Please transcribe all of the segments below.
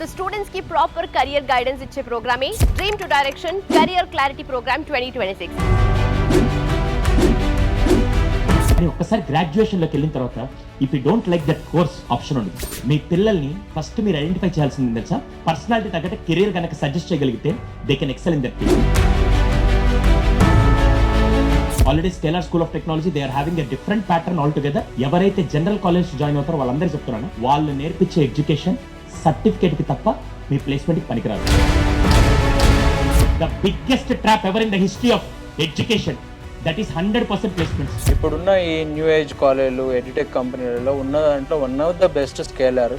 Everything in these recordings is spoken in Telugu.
సో స్టూడెంట్స్ కి ప్రాపర్ కెరియర్ గైడెన్స్ ఇచ్చే ప్రోగ్రామే dream to direction career clarity programme 2026. అని ఒక్కసారి గ్రాడ్యుయేషన్లోకి వెళ్ళిన తర్వాత if you don't like that course option ఉంది. మీ పిల్లల్ని ఫస్ట్ మీరు ఐడెంటిఫై చేయాల్సింది తెలుసా, పర్సనాలిటీ తగ్గట్టు కెరీర్ కనుక సజెస్ట్ చేయగలిగితే they can excel in that field. Already Scaler school of technology they are having a different pattern all together. ఎవరైతే జనరల్ కాలేజ్ జాయిన్ అవుతారో వాళ్ళందరూ చెప్తున్నాను, వాళ్ళు నేర్పించే ఎడ్యుకేషన్ సర్టిఫికేట్ కి తప్ప మీ ప్లేస్మెంట్ కి పనికిరాదు. The biggest trap ever in the history of education, that is 100% placements. ఇప్పుడున్న ఈ న్యూ ఏజ్ కాలేజీలు ఎడ్యుటెక్ కంపెనీలలో ఉన్న దాంట్లో one of the best scalar.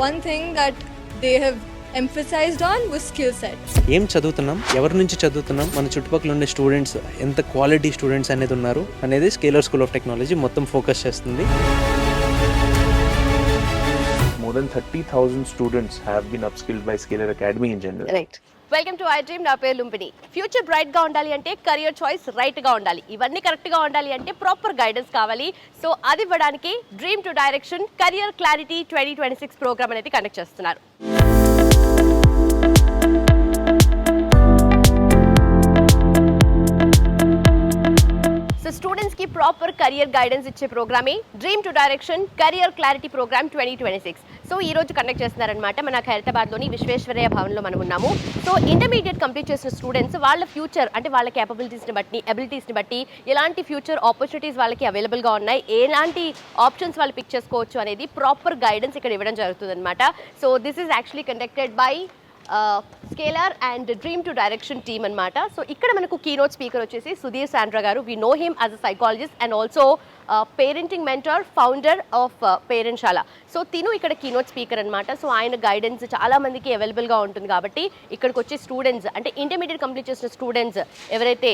One thing that they have emphasized on was skill set. ఏం చదువుతున్నాం, ఎవరి నుంచి చదువుతున్నాం, మన చుట్టుపక్కల ఉండే స్టూడెంట్స్ ఎంత క్వాలిటీ స్టూడెంట్స్ అనేది ఉన్నారు అనేది స్కేలర్ స్కూల్ ఆఫ్ టెక్నాలజీ మొత్తం ఫోకస్ చేస్తుంది. More than 30,000 students have been upskilled by Scalar Academy in general. Right. Welcome to I dream. నా పేరు లుంపిని. ఫ్యూచర్ బ్రైట్ గా ఉండాలి అంటే కెరియర్ చాయిస్ రైట్ గా ఉండాలి. ఇవన్నీ కరెక్ట్ గా ఉండాలి అంటే ప్రాపర్ గైడెన్స్ కావాలి. సో అది ఇవ్వడానికి dream to direction career clarity 2026 program అనేది కండక్ట్ చేస్తున్నారు. సో స్టూడెంట్స్ కి ప్రాపర్ కెరియర్ గైడెన్స్ ఇచ్చే ప్రోగ్రామే dream to direction career clarity programme 2026. So ఈ రోజు కండక్ట్ చేస్తున్నారనమాట. మన హైదరాబాద్లోని విశ్వేశ్వరయ్య భవన్లో మనం ఉన్నాము. సో ఇంటర్మీడియట్ కంప్లీట్ చేసిన స్టూడెంట్స్ వాళ్ళ ఫ్యూచర్ అంటే వాళ్ళ కేపబిలిటీస్ని బట్టి అబిలిటీస్ని బట్టి ఎలాంటి ఫ్యూచర్ ఆపర్చునిటీస్ వాళ్ళకి అవైలబుల్గా ఉన్నాయి, ఎలాంటి ఆప్షన్స్ వాళ్ళు పిక్ చేసుకోవచ్చు అనేది ప్రాపర్ గైడెన్స్ ఇక్కడ ఇవ్వడం జరుగుతుంది అనమాట. So this is actually conducted by scholar and dream to direction team అనమాట. సో ఇక్కడ మనకు కీనోట్ స్పీకర్ వచ్చేసి Sudheer Sandra garu. We know him as a psychologist and also parenting mentor, founder of Parentshala. So తిను ఇక్కడ కీనోట్ స్పీకర్ అనమాట. సో ఆయన గైడెన్స్ చాలా మందికి అవైలబుల్గా ఉంటుంది కాబట్టి ఇక్కడికి వచ్చే స్టూడెంట్స్ అంటే ఇంటర్మీడియట్ కంప్లీట్ చేసిన స్టూడెంట్స్ ఎవరైతే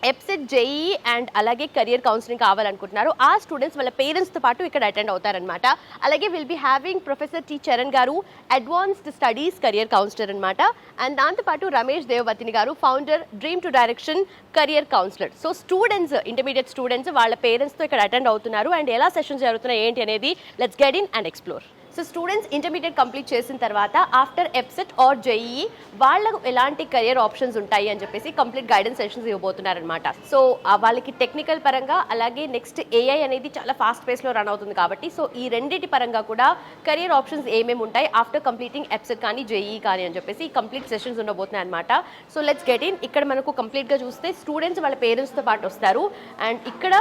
ఎప్సెట్, జేఈ అండ్ అలాగే కెరియర్ కౌన్సిలింగ్ కావాలనుకుంటున్నారు ఆ స్టూడెంట్స్ వాళ్ళ పేరెంట్స్తో పాటు ఇక్కడ అటెండ్ అవుతారనమాట. అలాగే will be having professor T Charan garu, advanced studies career counsellor అనమాట. అండ్ దాంతోపాటు Ramesh Devavathini garu, founder dream to direction career counsellor. So students intermediate students వాళ్ళ పేరెంట్స్తో ఇక్కడ అటెండ్ అవుతున్నారు. అండ్ ఎలా సెషన్స్ జరుగుతున్నాయి ఏంటి అనేది let's get in and explore. So students intermediate complete చేసిన తర్వాత ఆఫ్టర్ ఎప్సెట్ ఆర్ జేఈ వాళ్ళకు ఎలాంటి కెరియర్ ఆప్షన్స్ ఉంటాయి అని చెప్పేసి కంప్లీట్ గైడెన్స్ సెషన్స్ ఇవ్వబోతున్నారనమాట. సో వాళ్ళకి టెక్నికల్ పరంగా అలాగే నెక్స్ట్ ఏఐ అనేది చాలా ఫాస్ట్ పేస్లో రన్ అవుతుంది కాబట్టి సో ఈ రెండింటి పరంగా కూడా కెరియర్ ఆప్షన్స్ ఏమేమి ఉంటాయి ఆఫ్టర్ కంప్లీటింగ్ ఎప్సెట్ కానీ జేఈ కానీ అని చెప్పేసి కంప్లీట్ సెషన్స్ ఉండబోతున్నాయి అనమాట. So let's get in. ఇక్కడ మనకు కంప్లీట్గా చూస్తే స్టూడెంట్స్ వాళ్ళ పేరెంట్స్తో పాటు వస్తారు అండ్ ఇక్కడ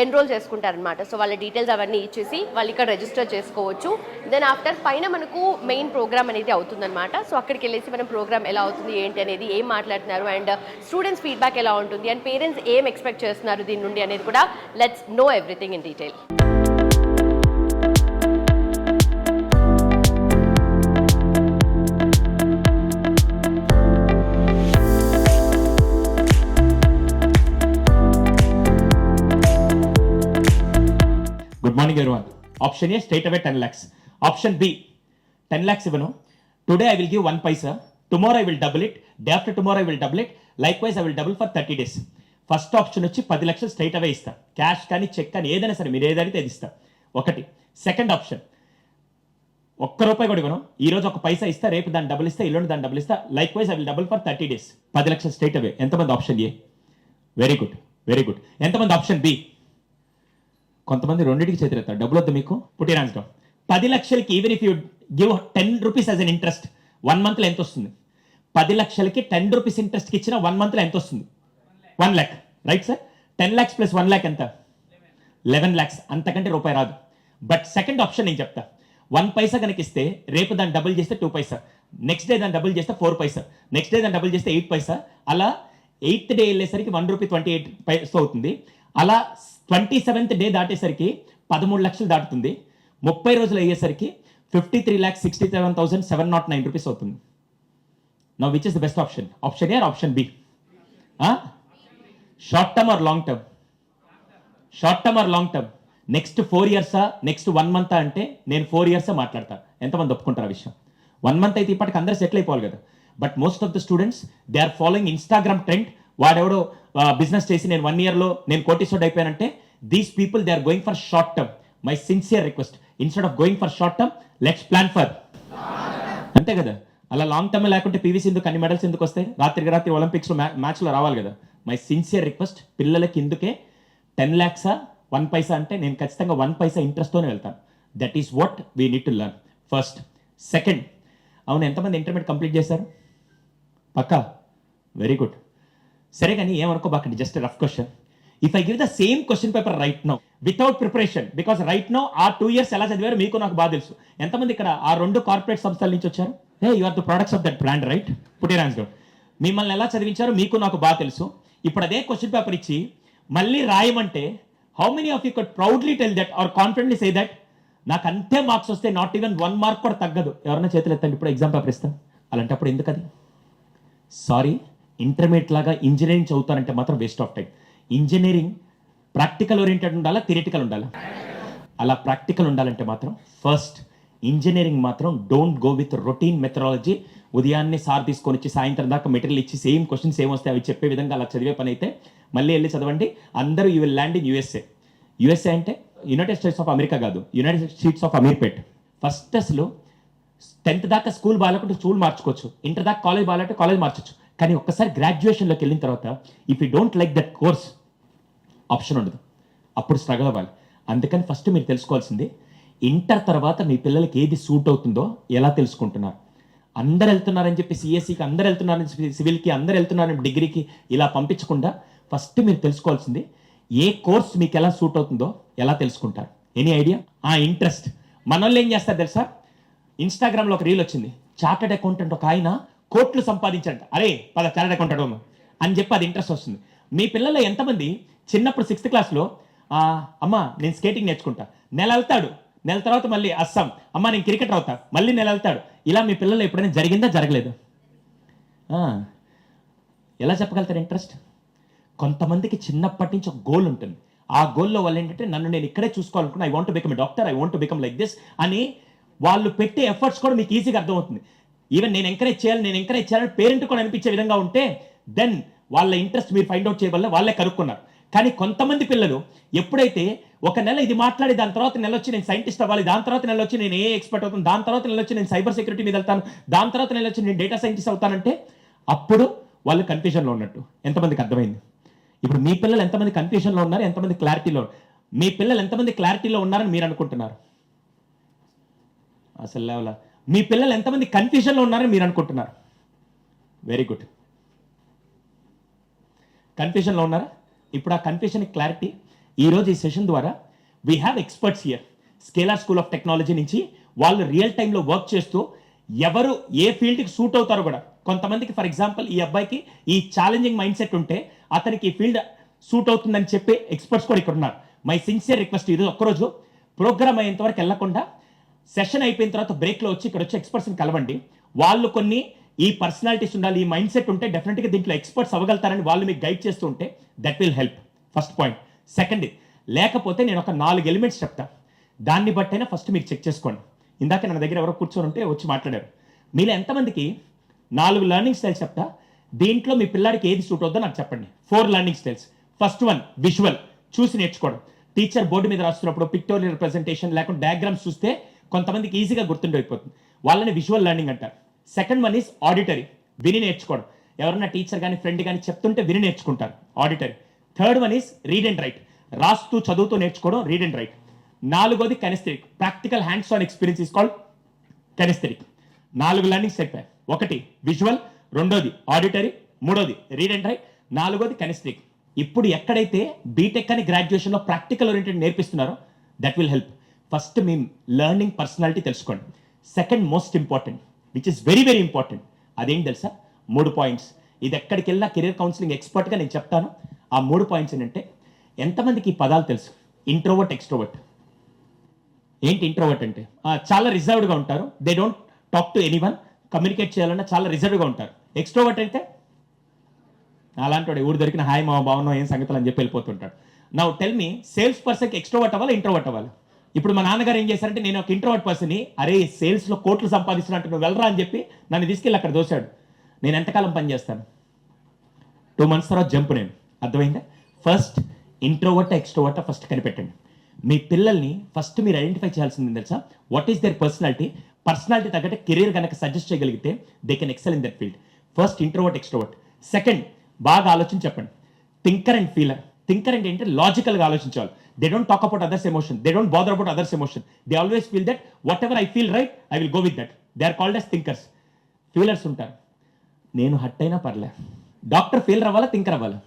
ఎన్రోల్ చేసుకుంటారనమాట. సో వాళ్ళ డీటెయిల్స్ అవన్నీ ఇచ్చేసి వాళ్ళు ఇక్కడ రిజిస్టర్ చేసుకోవచ్చు. దెన్ ఆఫ్టర్ పైన మనకు మెయిన్ ప్రోగ్రామ్ అనేది అవుతుందన్నమాట. సో అక్కడికి వెళ్ళేసి మనం ప్రోగ్రామ్ ఎలా అవుతుంది ఏంటి అనేది, ఏం మాట్లాడుతున్నారు అండ్ స్టూడెంట్స్ ఫీడ్బ్యాక్ ఎలా ఉంటుంది అండ్ పేరెంట్స్ ఏం ఎక్స్పెక్ట్ చేస్తున్నారు దీని నుండి అనేది కూడా let's know everything in detail. Good morning everyone. Option A, straight away 10 lakhs. Option B, 10 lakhs ivanu. Today I will give 1 paisa. Tomorrow I will double it. Day after tomorrow I will double it. Likewise I will double for 30 days. First option వచ్చి 10 లక్షలు స్ట్రైట్ అవే ఇస్తా. క్యాష్ కానీ చెక్ కానీ ఏదైనా సరే మీరు ఏదైతే అది ఇస్తా. ఒకటి. సెకండ్ ఆప్షన్, ₹1 కూడా ఇవ్వను. ఈ రోజు 1 పైసా ఇస్తా, రేపు దాన్ని డబుల్ ఇస్తా, ఎల్లుండి దాన్ని డబుల్ ఇస్తా. Likewise I will double for 30 days. 10 లక్షలు స్ట్రైట్ అవే. ఎంతమంది option A? Very good, very good. ఎంతమంది ఆప్షన్ బి? కొంతమంది రెండింటికి చేతిరెత్తారు. డబ్బులు వద్దు మీకు, పుట్టి రాంచడం. 10 లక్షలకి even if you give 10 rupees as an interest 1 monthలో ఎంత వస్తుంది? 10 లక్షలకి 10 రూపీస్ ఇంట్రెస్ట్కి ఇచ్చిన 1 monthలో ఎంత వస్తుంది? 1 lakh, right sir? 10 lakhs plus 1 lakh ఎంత? 11 lakhs. అంతకంటే రూపాయి రాదు. బట్ సెకండ్ ఆప్షన్ నేను చెప్తా. 1 పైసా కనుక ఇస్తే రేపు దాన్ని డబుల్ చేస్తే 2 పైసా, నెక్స్ట్ డే దాన్ని డబుల్ చేస్తే 4 పైసా, నెక్స్ట్ డే దాన్ని డబుల్ చేస్తే 8 పైసా, అలా 8th డే వెళ్ళేసరికి ₹1.28 అవుతుంది. అలా 27th డే దాటేసరికి 13 లక్షలు దాటుతుంది. 30 రోజులు అయ్యేసరికి 53,67,709 రూపీస్ అవుతుంది. Now which is the best option? Option A or option B? Short term or long term? Short term or long term? Next 4 years next 1 month అంటే నేను 4 years మాట్లాడతా. ఎంతమంది ఒప్పుకుంటారు ఆ విషయం? 1 month అయితే ఇప్పటికి అందరూ సెటిల్ అయిపోవాలి కదా. But most of the students they are following Instagram trend. వాడెవడో బిజినెస్ చేసి నేను 1 yearలో నేను కోటీశ్వరుడు అయిపోయానంటే these people they are going for short term. My sincere request, instead of going for short term, let's plan for అంతే కదా. అలా లాంగ్ టర్మ్ లేకుంటే పీవీసీ ఎందుకు అన్ని మెడల్స్ ఎందుకు వస్తాయి? రాత్రి ఒలింపిక్స్లో మ్యాచ్లో రావాలి కదా. మై సిన్సియర్ రిక్వెస్ట్, పిల్లలకి ఇందుకే 10 lakhs 1 పైసా అంటే నేను ఖచ్చితంగా 1 పైసా ఇంట్రెస్ట్తోనే వెళ్తాను. That is what we need to learn first. Second, అవును, ఎంతమంది ఇంటర్మీడియట్ కంప్లీట్ చేశారు? పక్కా, వెరీ గుడ్. సరే కానీ ఏమనుకోబాకండి, just rough question. If I give the same question paper right now without preparation, because right now ఆ 2 years ఎలా చదివారు మీకు నాకు బాగా తెలుసు. ఎంతమంది ఇక్కడ ఆ 2 కార్పొరేట్ సంస్థల నుంచి వచ్చారు? You are the products of that brand, right? Put your hands down. మిమ్మల్ని ఎలా చదివించారో మీకు నాకు బాగా తెలుసు. ఇప్పుడు అదే క్వశ్చన్ పేపర్ ఇచ్చి మళ్ళీ రాయమంటే how many of you could proudly tell that or confidently say that నాకు అంతే మార్క్స్ వస్తే నాట్ ఈవెన్ 1 mark కూడా తగ్గదు? ఎవరైనా చేతులు ఎత్తండి, ఇప్పుడు ఎగ్జామ్ పేపర్ ఇస్తాను. అలాంటప్పుడు ఎందుకు అది? సారీ, ఇంటర్మీడియట్ లాగా ఇంజనీరింగ్ చదువుతారంటే మాత్రం waste of time. Engineering practical oriented ఉండాలా, థియరిటికల్ ఉండాలా? అలా ప్రాక్టికల్ ఉండాలంటే మాత్రం ఫస్ట్ ఇంజనీరింగ్ మాత్రం don't go with routine methodology. ఉదయాన్నే సార్ తీసుకొని వచ్చి సాయంత్రం దాకా మెటీరియల్ ఇచ్చి సేమ్ క్వశ్చన్స్ ఏమొస్తే అవి చెప్పే విధంగా అలా చదివే పని అయితే మళ్ళీ వెళ్ళి చదవండి. అందరూ you will land in USA. USA అంటే యునైటెడ్ స్టేట్స్ ఆఫ్ అమెరికా కాదు, United states of Ameerpet. First అసలు 10th దాకా స్కూల్ బాగాలేకుంటే స్కూల్ మార్చుకోవచ్చు, ఇంటర్ దాకా కాలేజ్ బాగాలంటే కాలేజ్ మార్చొచ్చు. కానీ ఒక్కసారి గ్రాడ్యుయేషన్లోకి వెళ్ళిన తర్వాత if you don't like that course option ఉండదు, అప్పుడు స్ట్రగుల్ అవ్వాలి. అందుకని ఫస్ట్ మీరు తెలుసుకోవాల్సింది ఇంటర్ తర్వాత మీ పిల్లలకి ఏది సూట్ అవుతుందో ఎలా తెలుసుకుంటున్నారు. అందరు వెళ్తున్నారని చెప్పి సిఎస్సికి, అందరు వెళ్తున్నారని చెప్పి సివిల్కి, అందరు వెళ్తున్నారని డిగ్రీకి ఇలా పంపించకుండా ఫస్ట్ మీరు తెలుసుకోవాల్సింది ఏ కోర్స్ మీకు ఎలా సూట్ అవుతుందో ఎలా తెలుసుకుంటారు. Any idea? ఇంట్రెస్ట్. మనోళ్ళు ఏం చేస్తారు తెలుసా? ఇన్స్టాగ్రామ్లో ఒక రీల్ వచ్చింది, చార్టెడ్ అకౌంటెంట్ ఒక ఆయన కోట్లు సంపాదించారంట. అరే పద చార్టెడ్ అకౌంటెంట్ అని చెప్పి అది ఇంట్రెస్ట్ వస్తుంది. మీ పిల్లలు ఎంతమంది చిన్నప్పుడు 6th classలో అమ్మ నేను స్కేటింగ్ నేర్చుకుంటా, నెల వెళ్తాడు, నెల తర్వాత మళ్ళీ అస్సాం, అమ్మ నేను క్రికెటర్ అవుతా, మళ్ళీ నెల వెళ్తాడు. ఇలా మీ పిల్లలు ఎప్పుడైనా జరిగిందా, జరగలేదు? ఎలా చెప్పగలుగుతారు ఇంట్రెస్ట్? కొంతమందికి చిన్నప్పటి నుంచి ఒక గోల్ ఉంటుంది. ఆ గోల్లో వాళ్ళు ఏంటంటే నన్ను నేను ఇక్కడే చూసుకోవాలనుకున్నా, I want to become a doctor, I want to become like this అని వాళ్ళు పెట్టే ఎఫర్ట్స్ కూడా మీకు ఈజీగా అర్థమవుతుంది. ఈవెన్ నేను ఎంకరేజ్ చేయాలని పేరెంట్ కూడా అనిపించే విధంగా ఉంటే దెన్ వాళ్ళ ఇంట్రెస్ట్ మీరు ఫైండ్ అవుట్ చేయవల్ల వాళ్ళే కనుక్కున్నారు. కానీ కొంతమంది పిల్లలు ఎప్పుడైతే ఒక నెల ఇది మాట్లాడి దాని తర్వాత నెల వచ్చి నేను సైంటిస్ట్ అవ్వాలి, దాని తర్వాత నెల వచ్చి నేను ఏ ఎక్స్పర్ట్ అవుతాను, దాని తర్వాత నెల వచ్చి నేను సైబర్ సెక్యూరిటీ మీద వెళ్తాను, దాని తర్వాత నెల వచ్చి నేను డేటా సైంటిస్ట్ అవుతానంటే అప్పుడు వాళ్ళు కన్ఫ్యూజన్లో ఉన్నట్టు. ఎంతమందికి అర్థమైంది? ఇప్పుడు మీ పిల్లలు ఎంతమంది కన్ఫ్యూజన్లో ఉన్నారు, ఎంతమంది క్లారిటీలో? మీ పిల్లలు ఎంతమంది క్లారిటీలో ఉన్నారని మీరు అనుకుంటున్నారు? అసలు లేవలా. మీ పిల్లలు ఎంతమంది కన్ఫ్యూజన్లో ఉన్నారని మీరు అనుకుంటున్నారు? వెరీ గుడ్, కన్ఫ్యూజన్లో ఉన్నారా? ఇప్పుడు ఆ కన్ఫ్యూషన్ క్లారిటీ ఈరోజు ఈ సెషన్ ద్వారా we have experts here. Scalar school of technology నుంచి వాళ్ళు రియల్ టైంలో వర్క్ చేస్తూ ఎవరు ఏ ఫీల్డ్కి సూట్ అవుతారో కూడా. కొంతమందికి ఫర్ ఎగ్జాంపుల్ ఈ అబ్బాయికి ఈ ఛాలెంజింగ్ మైండ్ సెట్ ఉంటే అతనికి ఈ ఫీల్డ్ సూట్ అవుతుందని చెప్పే ఎక్స్పర్ట్స్ కూడా ఇక్కడ ఉన్నారు. మై సిన్సియర్ రిక్వెస్ట్, ఈరోజు ఒక్కరోజు ప్రోగ్రామ్ అయ్యేంత వరకు వెళ్లకుండా సెషన్ అయిపోయిన తర్వాత బ్రేక్లో వచ్చి ఇక్కడ వచ్చి ఎక్స్పర్ట్స్ని కలవండి. వాళ్ళు కొన్ని ఈ పర్సనాలిటీస్ ఉండాలి, ఈ మైండ్ సెట్ ఉంటే డెఫినెట్గా దీంట్లో ఎక్స్పర్ట్స్ అవ్వగలుగుతారని వాళ్ళు మీకు గైడ్ చేస్తూ ఉంటే that will help. First point. Second, లేకపోతే నేను ఒక 4 ఎలిమెంట్స్ చెప్తా, దాన్ని బట్టైనా ఫస్ట్ మీరు చెక్ చేసుకోండి. ఇందాక నా దగ్గర ఎవరో కూర్చొని ఉంటే వచ్చి మాట్లాడారు. మీలో ఎంతమందికి 4 లెర్నింగ్ స్టైల్స్ చెప్తా, దీంట్లో మీ పిల్లాడికి ఏది సూట్ అవుతుందో నాకు చెప్పండి. 4 learning styles. First one visual, చూసి నేర్చుకోవడం. టీచర్ బోర్డు మీద రాస్తున్నప్పుడు పిక్టోరియల్ రిప్రజెంటేషన్ లేకుండా డయాగ్రామ్స్ చూస్తే కొంతమందికి ఈజీగా గుర్తుండిపోతుంది, వాళ్ళని విజువల్ లెర్నింగ్ అంటారు. సెకండ్ వన్ ఈజ్ ఆడిటరీ, విని నేర్చుకోవడం. ఎవరన్నా టీచర్ కానీ ఫ్రెండ్ కానీ చెప్తుంటే విని నేర్చుకుంటారు, auditory. Third one is read and write, రాస్తూ చదువుతూ నేర్చుకోవడం, రీడ్ అండ్ రైట్. 4వది kinesthetic, practical hands on experience is called kinesthetic. 4 learnings చెప్పాయి. 1 విజువల్, 2ది ఆడిటరీ, 3వది రీడ్ అండ్ రైట్, 4వది కెనెస్థెటిక్. ఇప్పుడు ఎక్కడైతే బీటెక్ అని గ్రాడ్యుయేషన్లో ప్రాక్టికల్ ఓరియంటెడ్ నేర్పిస్తున్నారో దట్ విల్ హెల్ప్. ఫస్ట్ మీ లెర్నింగ్ పర్సనాలిటీ తెలుసుకోండి. Second most important, which is very very important, అదేంటి తెలుసా? 3 పాయింట్స్. ఇది ఎక్కడికి వెళ్ళినా కెరీర్ కౌన్సిలింగ్ ఎక్స్పర్ట్గా నేను చెప్తాను. ఆ 3 పాయింట్స్ ఏంటంటే, ఎంతమందికి ఈ పదాలు తెలుసు? Introvert, extrovert. ఏంటి ఇంట్రోవర్ట్ అంటే? చాలా రిజర్వ్డ్గా ఉంటారు, they don't talk to anyone, communicate చేయాలన్నా చాలా రిజర్వ్డ్గా ఉంటారు. ఎక్స్ట్రోవర్ట్ అయితే అలాంటి వాడు ఊరు దొరికిన హాయ్ మా బాగున్నావు ఏం సంగతులు అని చెప్పి వెళ్ళిపోతుంటాడు. నౌ టెల్ మీ, సేల్స్ పర్సన్కి ఎక్స్ట్రోవర్ట్ అవ్వాలి, ఇంట్రోవర్ట్ అవ్వాలి? ఇప్పుడు మా నాన్నగారు ఏం చేశారంటే, నేను ఒక ఇంట్రోవర్ట్ పర్సన్ని, అరే సేల్స్లో కోట్లు సంపాదిస్తున్నట్టు నువ్వు వెళ్ళరా అని చెప్పి నన్ను తీసుకెళ్ళి అక్కడ దోశాడు. నేను ఎంతకాలం పని చేస్తాను? 2 months తర్వాత జంప్. నేను అర్థమైందా? ఫస్ట్ ఇంట్రోవర్ట్ ఎక్స్ట్రోవర్ట్ ఫస్ట్ కనిపెట్టండి. మీ పిల్లల్ని ఫస్ట్ మీరు ఐడెంటిఫై చేయాల్సింది తెలుసా? What is their personality? Personality తగ్గట్టు కెరీర్ కనుక సజెస్ట్ చేయగలిగితే they can excel in that field. First introvert extrovert. Second బాగా ఆలోచించి చెప్పండి, థింకర్ అండ్ ఫీలర్. థింకర్ అంటే ఏంటి, లాజికల్గా ఆలోచించాలి. They don't talk about others emotion, they don't bother about others emotion, they always feel that whatever I feel right I will go with that. They are called as thinkers. Feelers ఉంటారు, నేను హట్ అయినా పర్లే. డాక్టర్ ఫీలర్ అవ్వాలా, థింకర్ అవ్వాలా?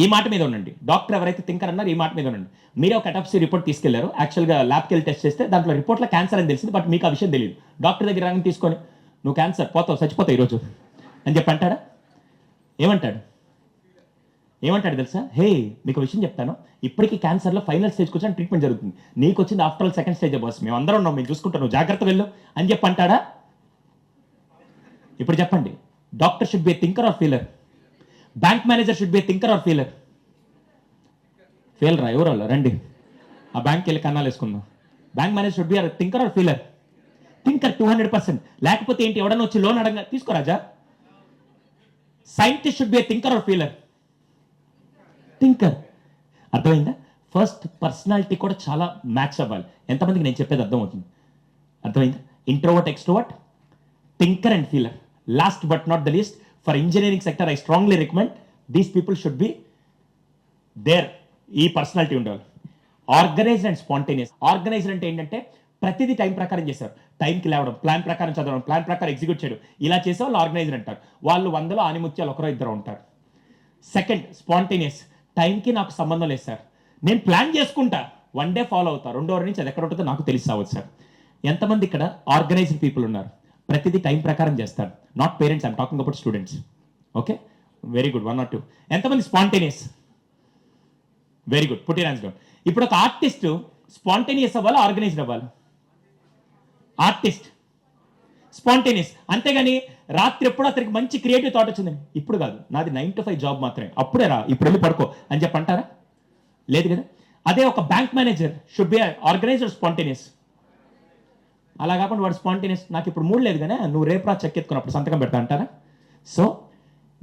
ఈ మాట మీద ఉండండి. డాక్టర్ ఎవరైతే థింకర్ అన్నారు ఈ మాట మీద ఉండండి. మీరే ఒక అటాప్సీ రిపోర్ట్ తీసుకెళ్లారు, యాక్చువల్గా ల్యాబ్కి వెళ్ళి టెస్ట్ చేస్తే దాంట్లో రిపోర్ట్లో క్యాన్సర్ అని తెలిసింది, బట్ మీకు ఆ విషయం తెలియదు. డాక్టర్ దగ్గర రంగం తీసుకొని నువ్వు క్యాన్సర్ పోతావు, చచ్చిపోతావు ఈరోజు అని చెప్పి అంటాడా? ఏమంటాడు? ఏమంటాడు తెలుసా? హే మీకు విషయం చెప్తాను, ఇప్పటికీ క్యాన్సర్లో ఫైనల్ స్టేజ్కి వచ్చి ట్రీట్మెంట్ జరుగుతుంది, నీకు వచ్చింది after all second stage boss, మేము అందరం ఉన్నాం, మేము చూసుకుంటాం, నువ్వు జాగ్రత్త వెళ్ళు అని చెప్పి అంటాడా? ఇప్పుడు చెప్పండి, doctor should be a thinker or feeler? Bank manager should be a thinker or feeler? Fail రా ఎవరు రండి, ఆ బ్యాంక్కి వెళ్ళి కన్నాలు వేసుకుందాం. Bank manager should be or thinker or feeler? Thinker 200%. లేకపోతే ఏంటి, ఎవడన్నా వచ్చి లోన్ అడగ తీసుకోరాజా. Scientist should be a thinker or feeler? Thinker. అర్థమైందా? ఫస్ట్ పర్సనాలిటీ కూడా చాలా మ్యాచ్ అవ్వాలి. ఎంతమందికి నేను చెప్పేది అర్థమవుతుంది? అర్థమైందా? Introvert extrovert, thinker and ఫీలర్. Last but not the least, for engineering sector I strongly recommend these people should be there. ఈ పర్సనాలిటీ ఉండాలి. Organised and spontaneous. ఆర్గనైజ్డ్ అంటే ఏంటంటే ప్రతిదీ టైం ప్రకారం చేశారు, టైంకి లేవడం, ప్లాన్ ప్రకారం చదవడం, ప్లాన్ ప్రకారం ఎగ్జిక్యూట్ చేయడం, ఇలా చేసే వాళ్ళు ఆర్గనైజ్డ్ అంటారు. వాళ్ళు 100లో ఆనిముత్యాలు ఒకరో ఇద్దరు ఉంటారు. సెకండ్ స్పాంటేనియస్, టైంకి నాకు సంబంధం లేదు సార్, నేను ప్లాన్ చేసుకుంటా, 1 డే ఫాలో అవుతా, 2వ రోజు నుంచి అది ఎక్కడ ఉంటుందో నాకు తెలిసి అవ్వదు సార్. ఎంతమంది ఇక్కడ ఆర్గనైజ్డ్ పీపుల్ ఉన్నారు? ప్రతిదీ టైం ప్రకారం చేస్తారు. Not parents, I'm talking about students. Okay, very good, 1 or 2. ఎంతమంది spontaneous? Very good, put your hands down. ఇప్పుడు ఒక ఆర్టిస్ట్ స్పాంటేనియస్ అవ్వాలి, ఆర్గనైజ్డ్ అవ్వాలి? Artist spontaneous. అంతేగాని రాత్రి ఎప్పుడో అతనికి మంచి క్రియేటివ్ థాట్ వచ్చిందని, ఇప్పుడు కాదు నాది 9 to 5 జాబ్ మాత్రమే, అప్పుడే రా, ఇప్పుడు వెళ్ళి పడుకో అని చెప్పి అంటారా? లేదు కదా. అదే ఒక bank manager should B organised spontaneous. అలా కాకుండా వాడు స్పాంటేనియస్, నాకు ఇప్పుడు మూడు లేదు కానీ నువ్వు రేపు రా చెక్ ఎత్తుకున్నప్పుడు సంతకం పెడతా అంటారా? సో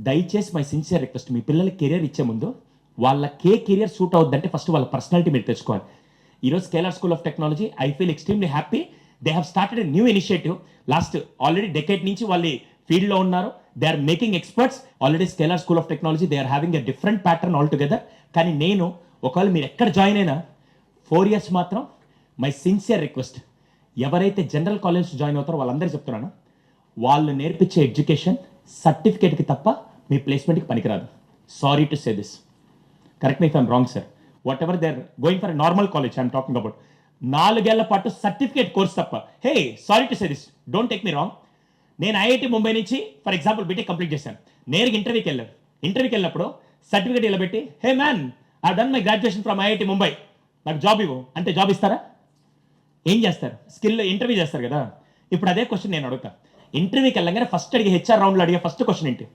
దయచేసి మై సిన్సియర్ రిక్వెస్ట్, మీ పిల్లలకి కెరియర్ ఇచ్చే ముందు వాళ్ళకి కెరియర్ సూట్ అవుద్దంటే ఫస్ట్ వాళ్ళ పర్సనాలిటీ మీరు తెచ్చుకోవాలి. ఈరోజు Scaler school of technology I feel extremely happy. They have started a new initiative. Last already decade నుంచి వాళ్ళు ఫీల్డ్లో ఉన్నారు. They are making experts already. Scaler school of technology they are having a different pattern all together. కానీ నేను ఒకవేళ మీరు ఎక్కడ జాయిన్ అయినా 4 years మాత్రం మై సిన్సియర్ రిక్వెస్ట్, ఎవరైతే జనరల్ కాలేజ్ జాయిన్ అవుతారో వాళ్ళందరూ చెప్తున్నాను, వాళ్ళు నేర్పించే ఎడ్యుకేషన్ సర్టిఫికేట్కి తప్ప మీ ప్లేస్మెంట్కి పనికిరాదు. Sorry to say this, correct me if I'm wrong sir. Whatever they are going for a normal college I'm talking about, 4 ఏళ్ల పాటు సర్టిఫికేట్ కోర్స్ తప్ప. Hey sorry to say this, don't take me wrong. నేను ఐఐటి ముంబై నుంచి ఫర్ ఎగ్జాంపుల్ బీటెక్ కంప్లీట్ చేశాను. నేరుగా ఇంటర్వ్యూకి వెళ్ళాను. ఇంటర్వ్యూకి వెళ్ళినప్పుడు సర్టిఫికేట్ ఇలా పెట్టి, hey man I done my graduation from IIT Mumbai, నాకు జాబ్ ఇవ్వు అంటే జాబ్ ఇస్తారా? ఏం చేస్తారు? స్కిల్ ఇంటర్వ్యూ చేస్తారు కదా. ఇప్పుడు అదే క్వశ్చన్ నేను అడుగుతా. ఇంటర్వ్యూకి వెళ్ళగానే ఫస్ట్ అడిగే హెచ్ఆర్ రౌండ్లో అడిగే ఫస్ట్ క్వశ్చన్ ఏంటి?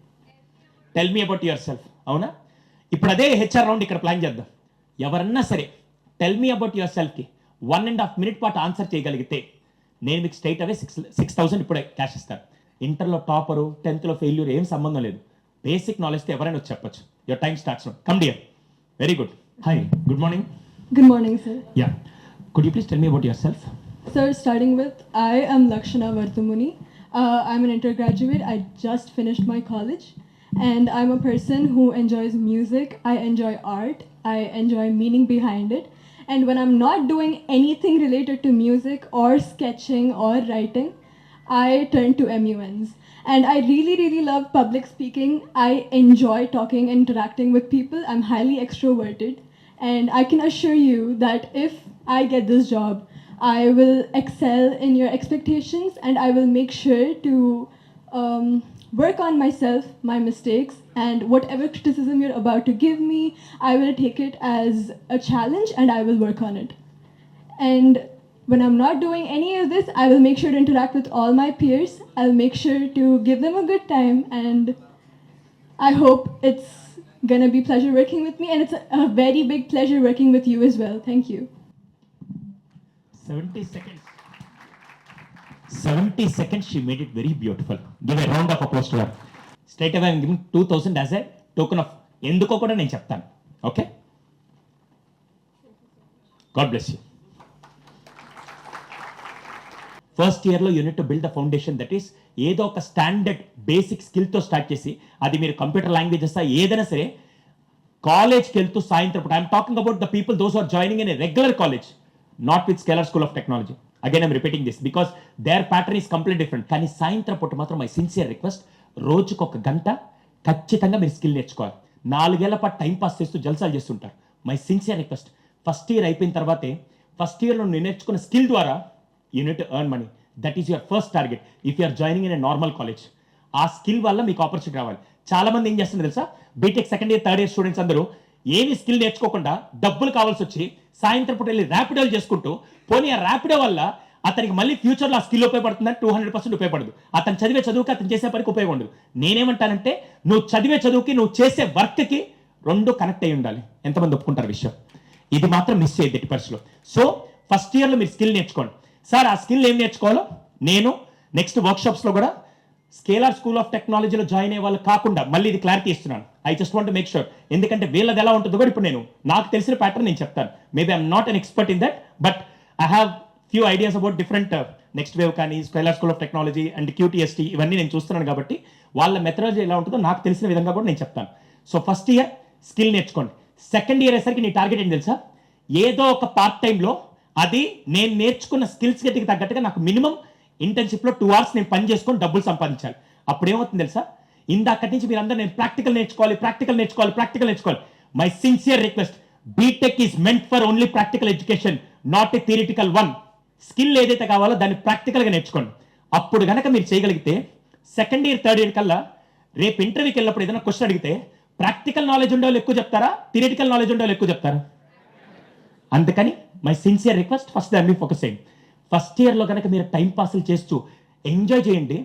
Tell me about your self. అవునా? ఇప్పుడు అదే హెచ్ఆర్ రౌండ్ ఇక్కడ ప్లాన్ చేద్దాం. ఎవరన్నా సరే టెల్ మీ అబౌట్ యువర్ సెల్ఫ్కి 1.5 minute పాటు ఆన్సర్ చేయగలిగితే నేను మీకు స్ట్రైట్ అవే 6,000 ఇప్పుడే క్యాష్ ఇస్తాను. ఇంటర్లో టాపరు, 10th ఫెయిల్యూర్ ఏం సంబంధం లేదు. బేసిక్ నాలెడ్జ్తో ఎవరైనా వచ్చి చెప్పొచ్చు. Your time starts. Come dear. Very good. Hi, good morning. Good morning, sir. Yeah. Could you please tell me about yourself? Sir, starting with, I am Lakshana Varthamuni. I'm an undergraduate. I just finished my college. And I'm a person who enjoys music. I enjoy art. I enjoy meaning behind it. And when I'm not doing anything related to music or sketching or writing, I turn to MUNs. And I really, really love public speaking. I enjoy talking and interacting with people. I'm highly extroverted. And I can assure you that if I get this job, I will excel in your expectations and I will make sure to work on myself, my mistakes, and whatever criticism you're about to give me, I will take it as a challenge and I will work on it. And when I'm not doing any of this, I will make sure to interact with all my peers. I'll make sure to give them a good time, and I hope it's gonna be pleasure working with me, and it's a very big pleasure working with you as well. Thank you. 70 seconds. 70 seconds, she made it very beautiful. Give a round of applause to her. Straight away I'm giving 2,000 as a token of ఎందుకో కూడా నేను చెప్తాను. Okay, god bless you. First ఇయర్లో unit to build the foundation, that is ఏదో ఒక స్టాండర్డ్ బేసిక్ స్కిల్తో స్టార్ట్ చేసి, అది మీరు కంప్యూటర్ లాంగ్వేజెస్ ఏదైనా సరే, కాలేజ్కి వెళ్తూ సాయంత్రం పూట, I'm talking about the people those are joining in a regular college, not with Scaler school of technology. Again I'm repeating this because their pattern is complete different. కానీ సాయంత్రం పూట మాత్రం మై సిన్సియర్ రిక్వెస్ట్, రోజుకు 1 గంట ఖచ్చితంగా మీరు స్కిల్ నేర్చుకోవాలి. 4 ఏళ్ల పాటు టైం పాస్ చేస్తూ జల్సాలు చేస్తుంటారు. My sincere request, first year అయిపోయిన తర్వాతే, ఫస్ట్ ఇయర్లో నువ్వు నేర్చుకున్న స్కిల్ ద్వారా you need to earn money. That is your first target if you're joining in a normal college. ఆ స్కిల్ వల్ల మీకు ఆపర్చునిటీ రావాలి. చాలా మంది ఏం చేస్తున్నారు తెలుసా, BTech second year third year students అందరూ ఏమి స్కిల్ నేర్చుకోకుండా డబ్బులు కావాల్సి వచ్చి సాయంత్రం పూట వెళ్ళి ర్యాపిడోలు చేసుకుంటూ, పోనీ ఆ ర్యాపిడో వల్ల అతనికి మళ్ళీ ఫ్యూచర్లో ఆ స్కిల్ ఉపయోగపడుతుందని 200% ఉపయోగపడదు. అతను చదివే చదువుకి అతను చేసే పనికి ఉపయోగం ఉండదు. నేనేమంటానంటే, నువ్వు చదివే చదువుకి నువ్వు చేసే వర్క్కి 2 కనెక్ట్ అయ్యి ఉండాలి. ఎంతమంది ఒప్పుకుంటారు విషయం? ఇది మాత్రం మిస్ చేయద్దు ఎట్టి పరిస్థితిలో. సో ఫస్ట్ ఇయర్లో మీరు స్కిల్ నేర్చుకోండి. సార్ ఆ స్కిల్ ఏం నేర్చుకోవాలో నేను నెక్స్ట్ వర్క్షాప్స్లో కూడా స్కేలార్ స్కూల్ ఆఫ్ టెక్నాలజీలో జాయిన్ అయ్యే వాళ్ళు కాకుండా మళ్ళీ ఇది క్లారిటీ ఇస్తున్నాను. I just want make sure, ఎందుకంటే వీళ్ళది ఎలా ఉంటుందో కూడా ఇప్పుడు నాకు తెలిసిన ప్యాటర్న్ నేను చెప్తాను. Maybe I'm not an expert in that, but I have few ideas about different next wave కానీ Scaler school of technology and QTST ఇవన్నీ నేను చూస్తున్నాను కాబట్టి వాళ్ళ మెథడాలజీ ఎలా ఉంటుందో నాకు తెలిసిన విధంగా కూడా నేను చెప్తాను. సో ఫస్ట్ ఇయర్ స్కిల్ నేర్చుకోండి. సెకండ్ ఇయర్ అయ్యేసరికి నీ టార్గెట్ ఏంటి తెలుసా? ఏదో ఒక పార్ట్ టైంలో అది నేను నేర్చుకున్న స్కిల్స్ గట్టికి తగ్గట్టుగా నాకు మినిమం ఇంటర్న్షిప్లో 2 hours నేను పని చేసుకొని డబ్బులు సంపాదించాలి. అప్పుడు ఏమవుతుంది తెలుసా? ఇందాకటి నుంచి మీరందరూ నేను ప్రాక్టికల్ నేర్చుకోవాలి. My sincere request, BTech is meant for only practical education, not a theoretical one. Skill ఏదైతే కావాలో దాన్ని ప్రాక్టికల్గా నేర్చుకోండి. అప్పుడు కనుక మీరు చేయగలిగితే సెకండ్ ఇయర్ థర్డ్ ఇయర్ కల్లా రేపు ఇంటర్వ్యూకి వెళ్ళినప్పుడు ఏదైనా క్వశ్చన్ అడిగితే ప్రాక్టికల్ నాలెడ్జ్ ఉండే వాళ్ళు ఎక్కువ చెప్తారా, థియరిటికల్ నాలెడ్జ్ ఉండే వాళ్ళు ఎక్కువ చెప్తారా? అందుకని మై సిన్సియర్ రిక్వెస్ట్, ఫస్ట్ దాన్ని ఫోకస్ చేయండి. ఫస్ట్ ఇయర్లో కనుక మీరు టైం పాస్లు చేస్తూ ఎంజాయ్ చేయండి,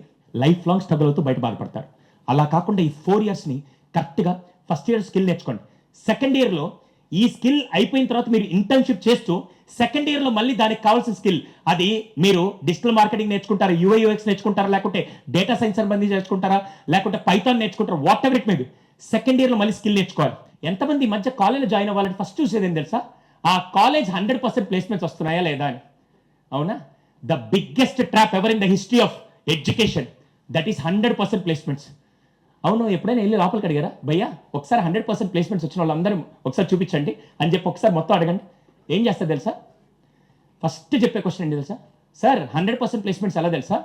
లైఫ్ లాంగ్ స్ట్రగుల్ అవుతూ బయట బాధపడతారు. అలా కాకుండా ఈ 4 yearsని కరెక్ట్గా ఫస్ట్ ఇయర్ స్కిల్ నేర్చుకోండి. సెకండ్ ఇయర్లో ఈ స్కిల్ అయిపోయిన తర్వాత మీరు ఇంటర్న్షిప్ చేస్తూ సెకండ్ ఇయర్లో మళ్ళీ దానికి కావాల్సిన స్కిల్, అది మీరు డిజిటల్ మార్కెటింగ్ నేర్చుకుంటారా, UI UX నేర్చుకుంటారా, లేకుంటే డేటా సైన్స్ సంబంధించి నేర్చుకుంటారా, లేకుంటే పైథాన్ నేర్చుకుంటారా, whatever it may be, second ఇయర్లో మళ్ళీ స్కిల్ నేర్చుకోవాలి. ఎంతమంది ఈ మధ్య కాలేజ్లో జాయిన్ అవ్వాలంటే ఫస్ట్ చూసేది ఏం తెలుసా? ఆ కాలేజ్ 100% ప్లేస్మెంట్స్ వస్తున్నాయా లేదా అని. అవునా? The biggest trap ever in the history of education, that is 100% placements. అవును, ఎప్పుడైనా వెళ్ళి లోపలికి అడిగారా, భయ్యా ఒకసారి 100% ప్లేస్మెంట్స్ వచ్చిన వాళ్ళందరూ ఒకసారి చూపించండి అని చెప్పి ఒకసారి మొత్తం అడగండి. ఏం చేస్తారు తెలుసా? ఫస్ట్ చెప్పే క్వశ్చన్ ఏంటి తెలుసా? సార్ 100% ప్లేస్మెంట్స్ ఎలా తెలుసా?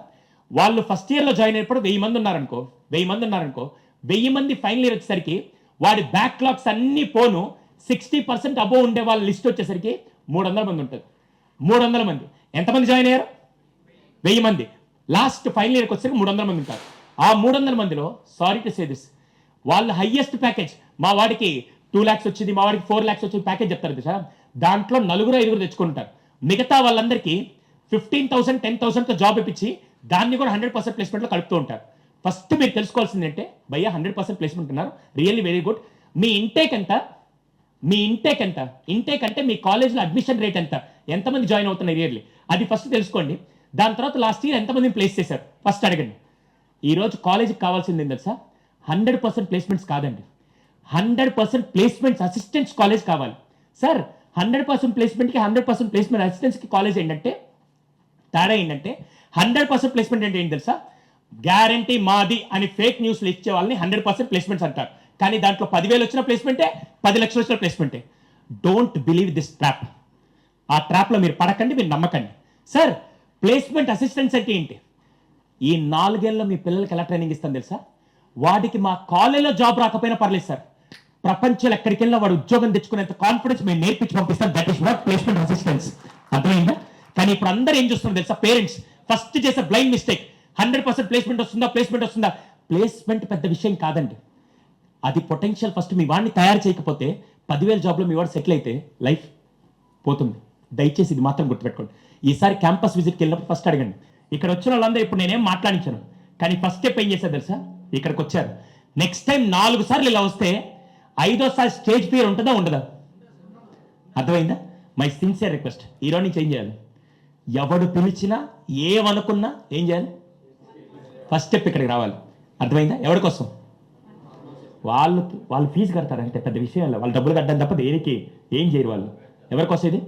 వాళ్ళు ఫస్ట్ ఇయర్లో జాయిన్ అయినప్పుడు 1000 మంది ఉన్నారనుకో, 1000 మంది ఫైనల్ ఇయర్ వచ్చేసరికి వాడి బ్యాక్లాగ్స్ అన్ని పోను 60% అబోవ్ ఉండే వాళ్ళ లిస్ట్ వచ్చేసరికి 300 మంది ఉంటుంది. 300 మంది ఎంతమంది జాయిన్ అయ్యారు? 1000 మంది. లాస్ట్ ఫైనల్ ఇయర్కి వచ్చేసరికి 300 మంది ఉంటారు. ఆ 300 మందిలో సారీ టు సే దిస్, వాళ్ళ హైయెస్ట్ ప్యాకేజ్, మా వాడికి 2 lakhs వచ్చింది, మా వాడికి 4 lakhs వచ్చింది ప్యాకేజ్ చెప్తారు కదా, దాంట్లో 4-5 తెచ్చుకుంటారు. మిగతా వాళ్ళందరికీ 15,000 10,000తో జాబ్ ఇప్పించి దాన్ని కూడా 100% ప్లేస్మెంట్లో కలుపుతూ ఉంటారు. ఫస్ట్ మీరు తెలుసుకోవాల్సింది అంటే, భయ్యా 100% ప్లేస్మెంట్ ఉన్నారు, రియల్లీ వెరీ గుడ్. మీ ఇంటేక్ ఎంత? ఇంటేక్ అంటే మీ కాలేజ్లో అడ్మిషన్ రేట్ ఎంత, ఎంతమంది జాయిన్ అవుతున్నారు ఇయర్లీ, అది ఫస్ట్ తెలుసుకోండి. దాని తర్వాత లాస్ట్ ఇయర్ ఎంతమందిని ప్లేస్ చేశారు ఫస్ట్ అడగండి. ఈరోజు కాలేజీకి కావాల్సింది ఏం తెలుసా? 100% ప్లేస్మెంట్స్ కాదండి, 100% ప్లేస్మెంట్స్ అసిస్టెంట్స్ కాలేజ్ కావాలి. సార్ 100% ప్లేస్మెంట్కి 100% ప్లేస్మెంట్ అసిస్టెంట్స్కి కాలేజ్ ఏంటంటే తేడా ఏంటంటే, 100% ప్లేస్మెంట్ అంటే ఏంటి తెలుసా? గ్యారంటీ మాది అని ఫేక్ న్యూస్లు ఇచ్చే వాళ్ళని 100% ప్లేస్మెంట్స్ అంటారు. కానీ దాంట్లో 10,000 వచ్చిన ప్లేస్మెంటే, 10 లక్షలు వచ్చిన ప్లేస్మెంటే. Don't believe this trap. ఆ ట్రాప్లో మీరు పడకండి, మీరు నమ్మకండి. సార్ ప్లేస్మెంట్ అసిస్టెంట్స్ అంటే ఏంటి? ఈ 4 ఏళ్ళలో మీ పిల్లలకి ఎలా ట్రైనింగ్ ఇస్తాను తెలుసా? వాడికి మా కాలేజీలో జాబ్ రాకపోయినా పర్లేదు సార్, ప్రపంచంలో ఎక్కడికి వెళ్ళినా వాడు ఉద్యోగం తెచ్చుకునేంత కాన్ఫిడెన్స్ మేము నేర్పించి పంపిస్తాం. That is what placement assistants. అర్థమైందా? కానీ ఇప్పుడు అందరూ ఏం చూస్తున్నారు తెలుసా? పేరెంట్స్ ఫస్ట్ చేసే బ్లైండ్ మిస్టేక్, 100% ప్లేస్మెంట్ వస్తుందా. ప్లేస్మెంట్ పెద్ద విషయం కాదండి, అది పొటెన్షియల్. ఫస్ట్ మీ వాడిని తయారు చేయకపోతే 10,000 జాబ్లో మీ వాడు సెటిల్ అయితే లైఫ్ పోతుంది. దయచేసి ఇది మాత్రం గుర్తుపెట్టుకోండి. ఈసారి క్యాంపస్ విజిట్కి వెళ్ళినప్పుడు ఫస్ట్ అడగండి. ఇక్కడ వచ్చిన వాళ్ళందరూ ఇప్పుడు నేనేం మాట్లాడించాను, కానీ ఫస్ట్ స్టెప్ ఏం చేశారు తెలుసా? ఇక్కడికి వచ్చారు. నెక్స్ట్ టైం 4 సార్లు ఇలా వస్తే 5వ స్టేజ్ ఫియర్ ఉంటుందా ఉండదా? అర్థమైందా? మై సిన్సియర్ రిక్వెస్ట్, ఈరోజు నుంచి ఏం చేయాలి? ఎవడు పిలిచినా ఏమనుకున్నా ఏం చేయాలి? ఫస్ట్ స్టెప్ ఇక్కడికి రావాలి. అర్థమైందా? ఎవరి కోసం? వాళ్ళు ఫీజు కడతారంటే పెద్ద విషయం, వాళ్ళు డబ్బులు కట్టడం తప్ప దేనికి ఏం చేయరు వాళ్ళు. ఎవరి కోసం ఇది?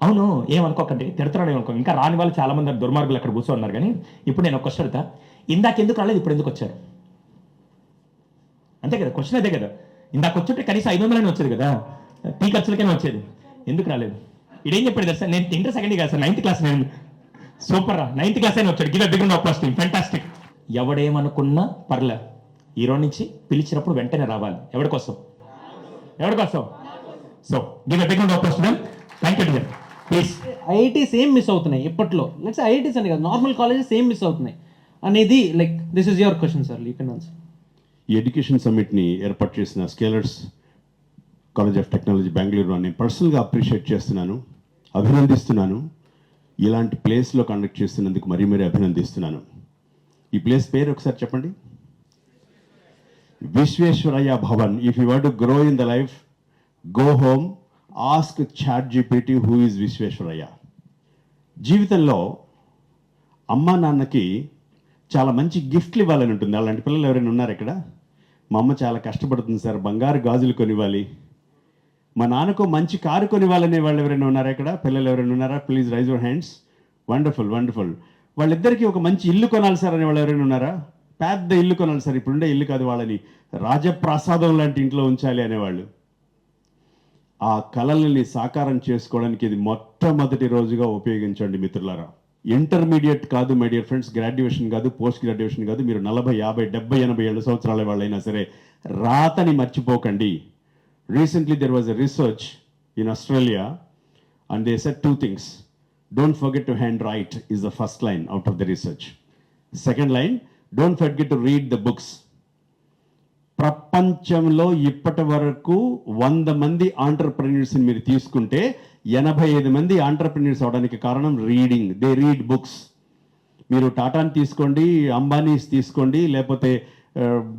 అవును, ఏమనుకోకండి, తిడుతున్నాడు ఏమనుకో. ఇంకా రాని వాళ్ళు చాలా మంది దుర్మార్గులు అక్కడ కూర్చో ఉన్నారు. కానీ ఇప్పుడు నేను ఒక క్వశ్చన్ అడుగుతా, ఇందాక ఎందుకు రాలేదు, ఇప్పుడు ఎందుకు వచ్చారు? అంతే కదా, క్వశ్చన్ అదే కదా. ఇందాక వచ్చుంటే కనీసం 500 వచ్చేది కదా, టీ ఖర్చులకైనా వచ్చేది. ఎందుకు రాలేదు? ఇదేం చెప్పాడు తెలుసా, నేను ఇంటర్ సెకండ్ కాదు సార్, 9th క్లాస్. నేను సూపర్ రా, 9th క్లాస్ అయినా వచ్చాడు. Give big of team, fantastic. ఎవడేమనుకున్నా పర్లే, ఈ రోజు నుంచి పిలిచినప్పుడు వెంటనే రావాలి. ఎవరి కోసం? So give big of team. Thank you dear, please. IITs ఏం మిస్ అవుతున్నాయి ఇప్పట్లో? లెట్స్ ఐఐటీస్ అని కాదు, నార్మల్ కాలేజెస్ ఏం మిస్ అవుతున్నాయి అనేది, like this is your question sir, you can answer. ఈ ఎడ్యుకేషన్ సమ్మిట్ని ఏర్పాటు చేసిన scalers college of technology Bengaluru నేను పర్సనల్గా అప్రిషియేట్ చేస్తున్నాను, అభినందిస్తున్నాను. ఇలాంటి ప్లేస్లో కండక్ట్ చేస్తున్నందుకు మరీ అభినందిస్తున్నాను. ఈ ప్లేస్ పేరు ఒకసారి చెప్పండి. Visvesvaraya Bhavan. If you want to grow in the life, go home, ask ChatGPT who is Visvesvaraya. జీవితంలో అమ్మా నాన్నకి చాలా మంచి గిఫ్ట్లు ఇవ్వాలని ఉంటుంది. అలాంటి పిల్లలు ఎవరైనా ఉన్నారు ఇక్కడ? మా అమ్మ చాలా కష్టపడుతుంది సార్, బంగారు గాజులు కొనివ్వాలి, మా నాన్నకు మంచి కారు కొనివ్వాలనే వాళ్ళు ఎవరైనా ఉన్నారా ఇక్కడ? పిల్లలు ఎవరైనా ఉన్నారా? Please rise your hands. Wonderful wonderful. వాళ్ళిద్దరికీ ఒక మంచి ఇల్లు కొనాలి సార్ అనే వాళ్ళు ఎవరైనా ఉన్నారా? పెద్ద ఇల్లు కొనాలి సార్, ఇప్పుడుండే ఇల్లు కాదు, వాళ్ళని రాజప్రాసాదం లాంటి ఇంట్లో ఉంచాలి అనేవాళ్ళు. ఆ కళలని సాకారం చేసుకోవడానికి ఇది మొట్టమొదటి రోజుగా ఉపయోగించండి మిత్రులారా. ఇంటర్మీడియట్ కాదు మై డియర్ ఫ్రెండ్స్, గ్రాడ్యుయేషన్ కాదు, పోస్ట్ గ్రాడ్యుయేషన్ కాదు. మీరు 40, 50, 70, 80 ఏళ్ళ సంవత్సరాల వాళ్ళైనా సరే రాతని మర్చిపోకండి. Recently there was a research in Australia and they said 2 things. Don't forget to handwrite is the first line out of the research. Second line, don't forget to read the books. ప్రపంచంలో ఇప్పటి వరకు 100 మంది ఆంటర్ప్రెన్యూర్స్ని మీరు తీసుకుంటే 85 మంది ఆంటర్ప్రెన్యూర్స్ అవడానికి కారణం రీడింగ్. They read books. మీరు టాటాని తీసుకోండి, అంబానీస్ తీసుకోండి, లేకపోతే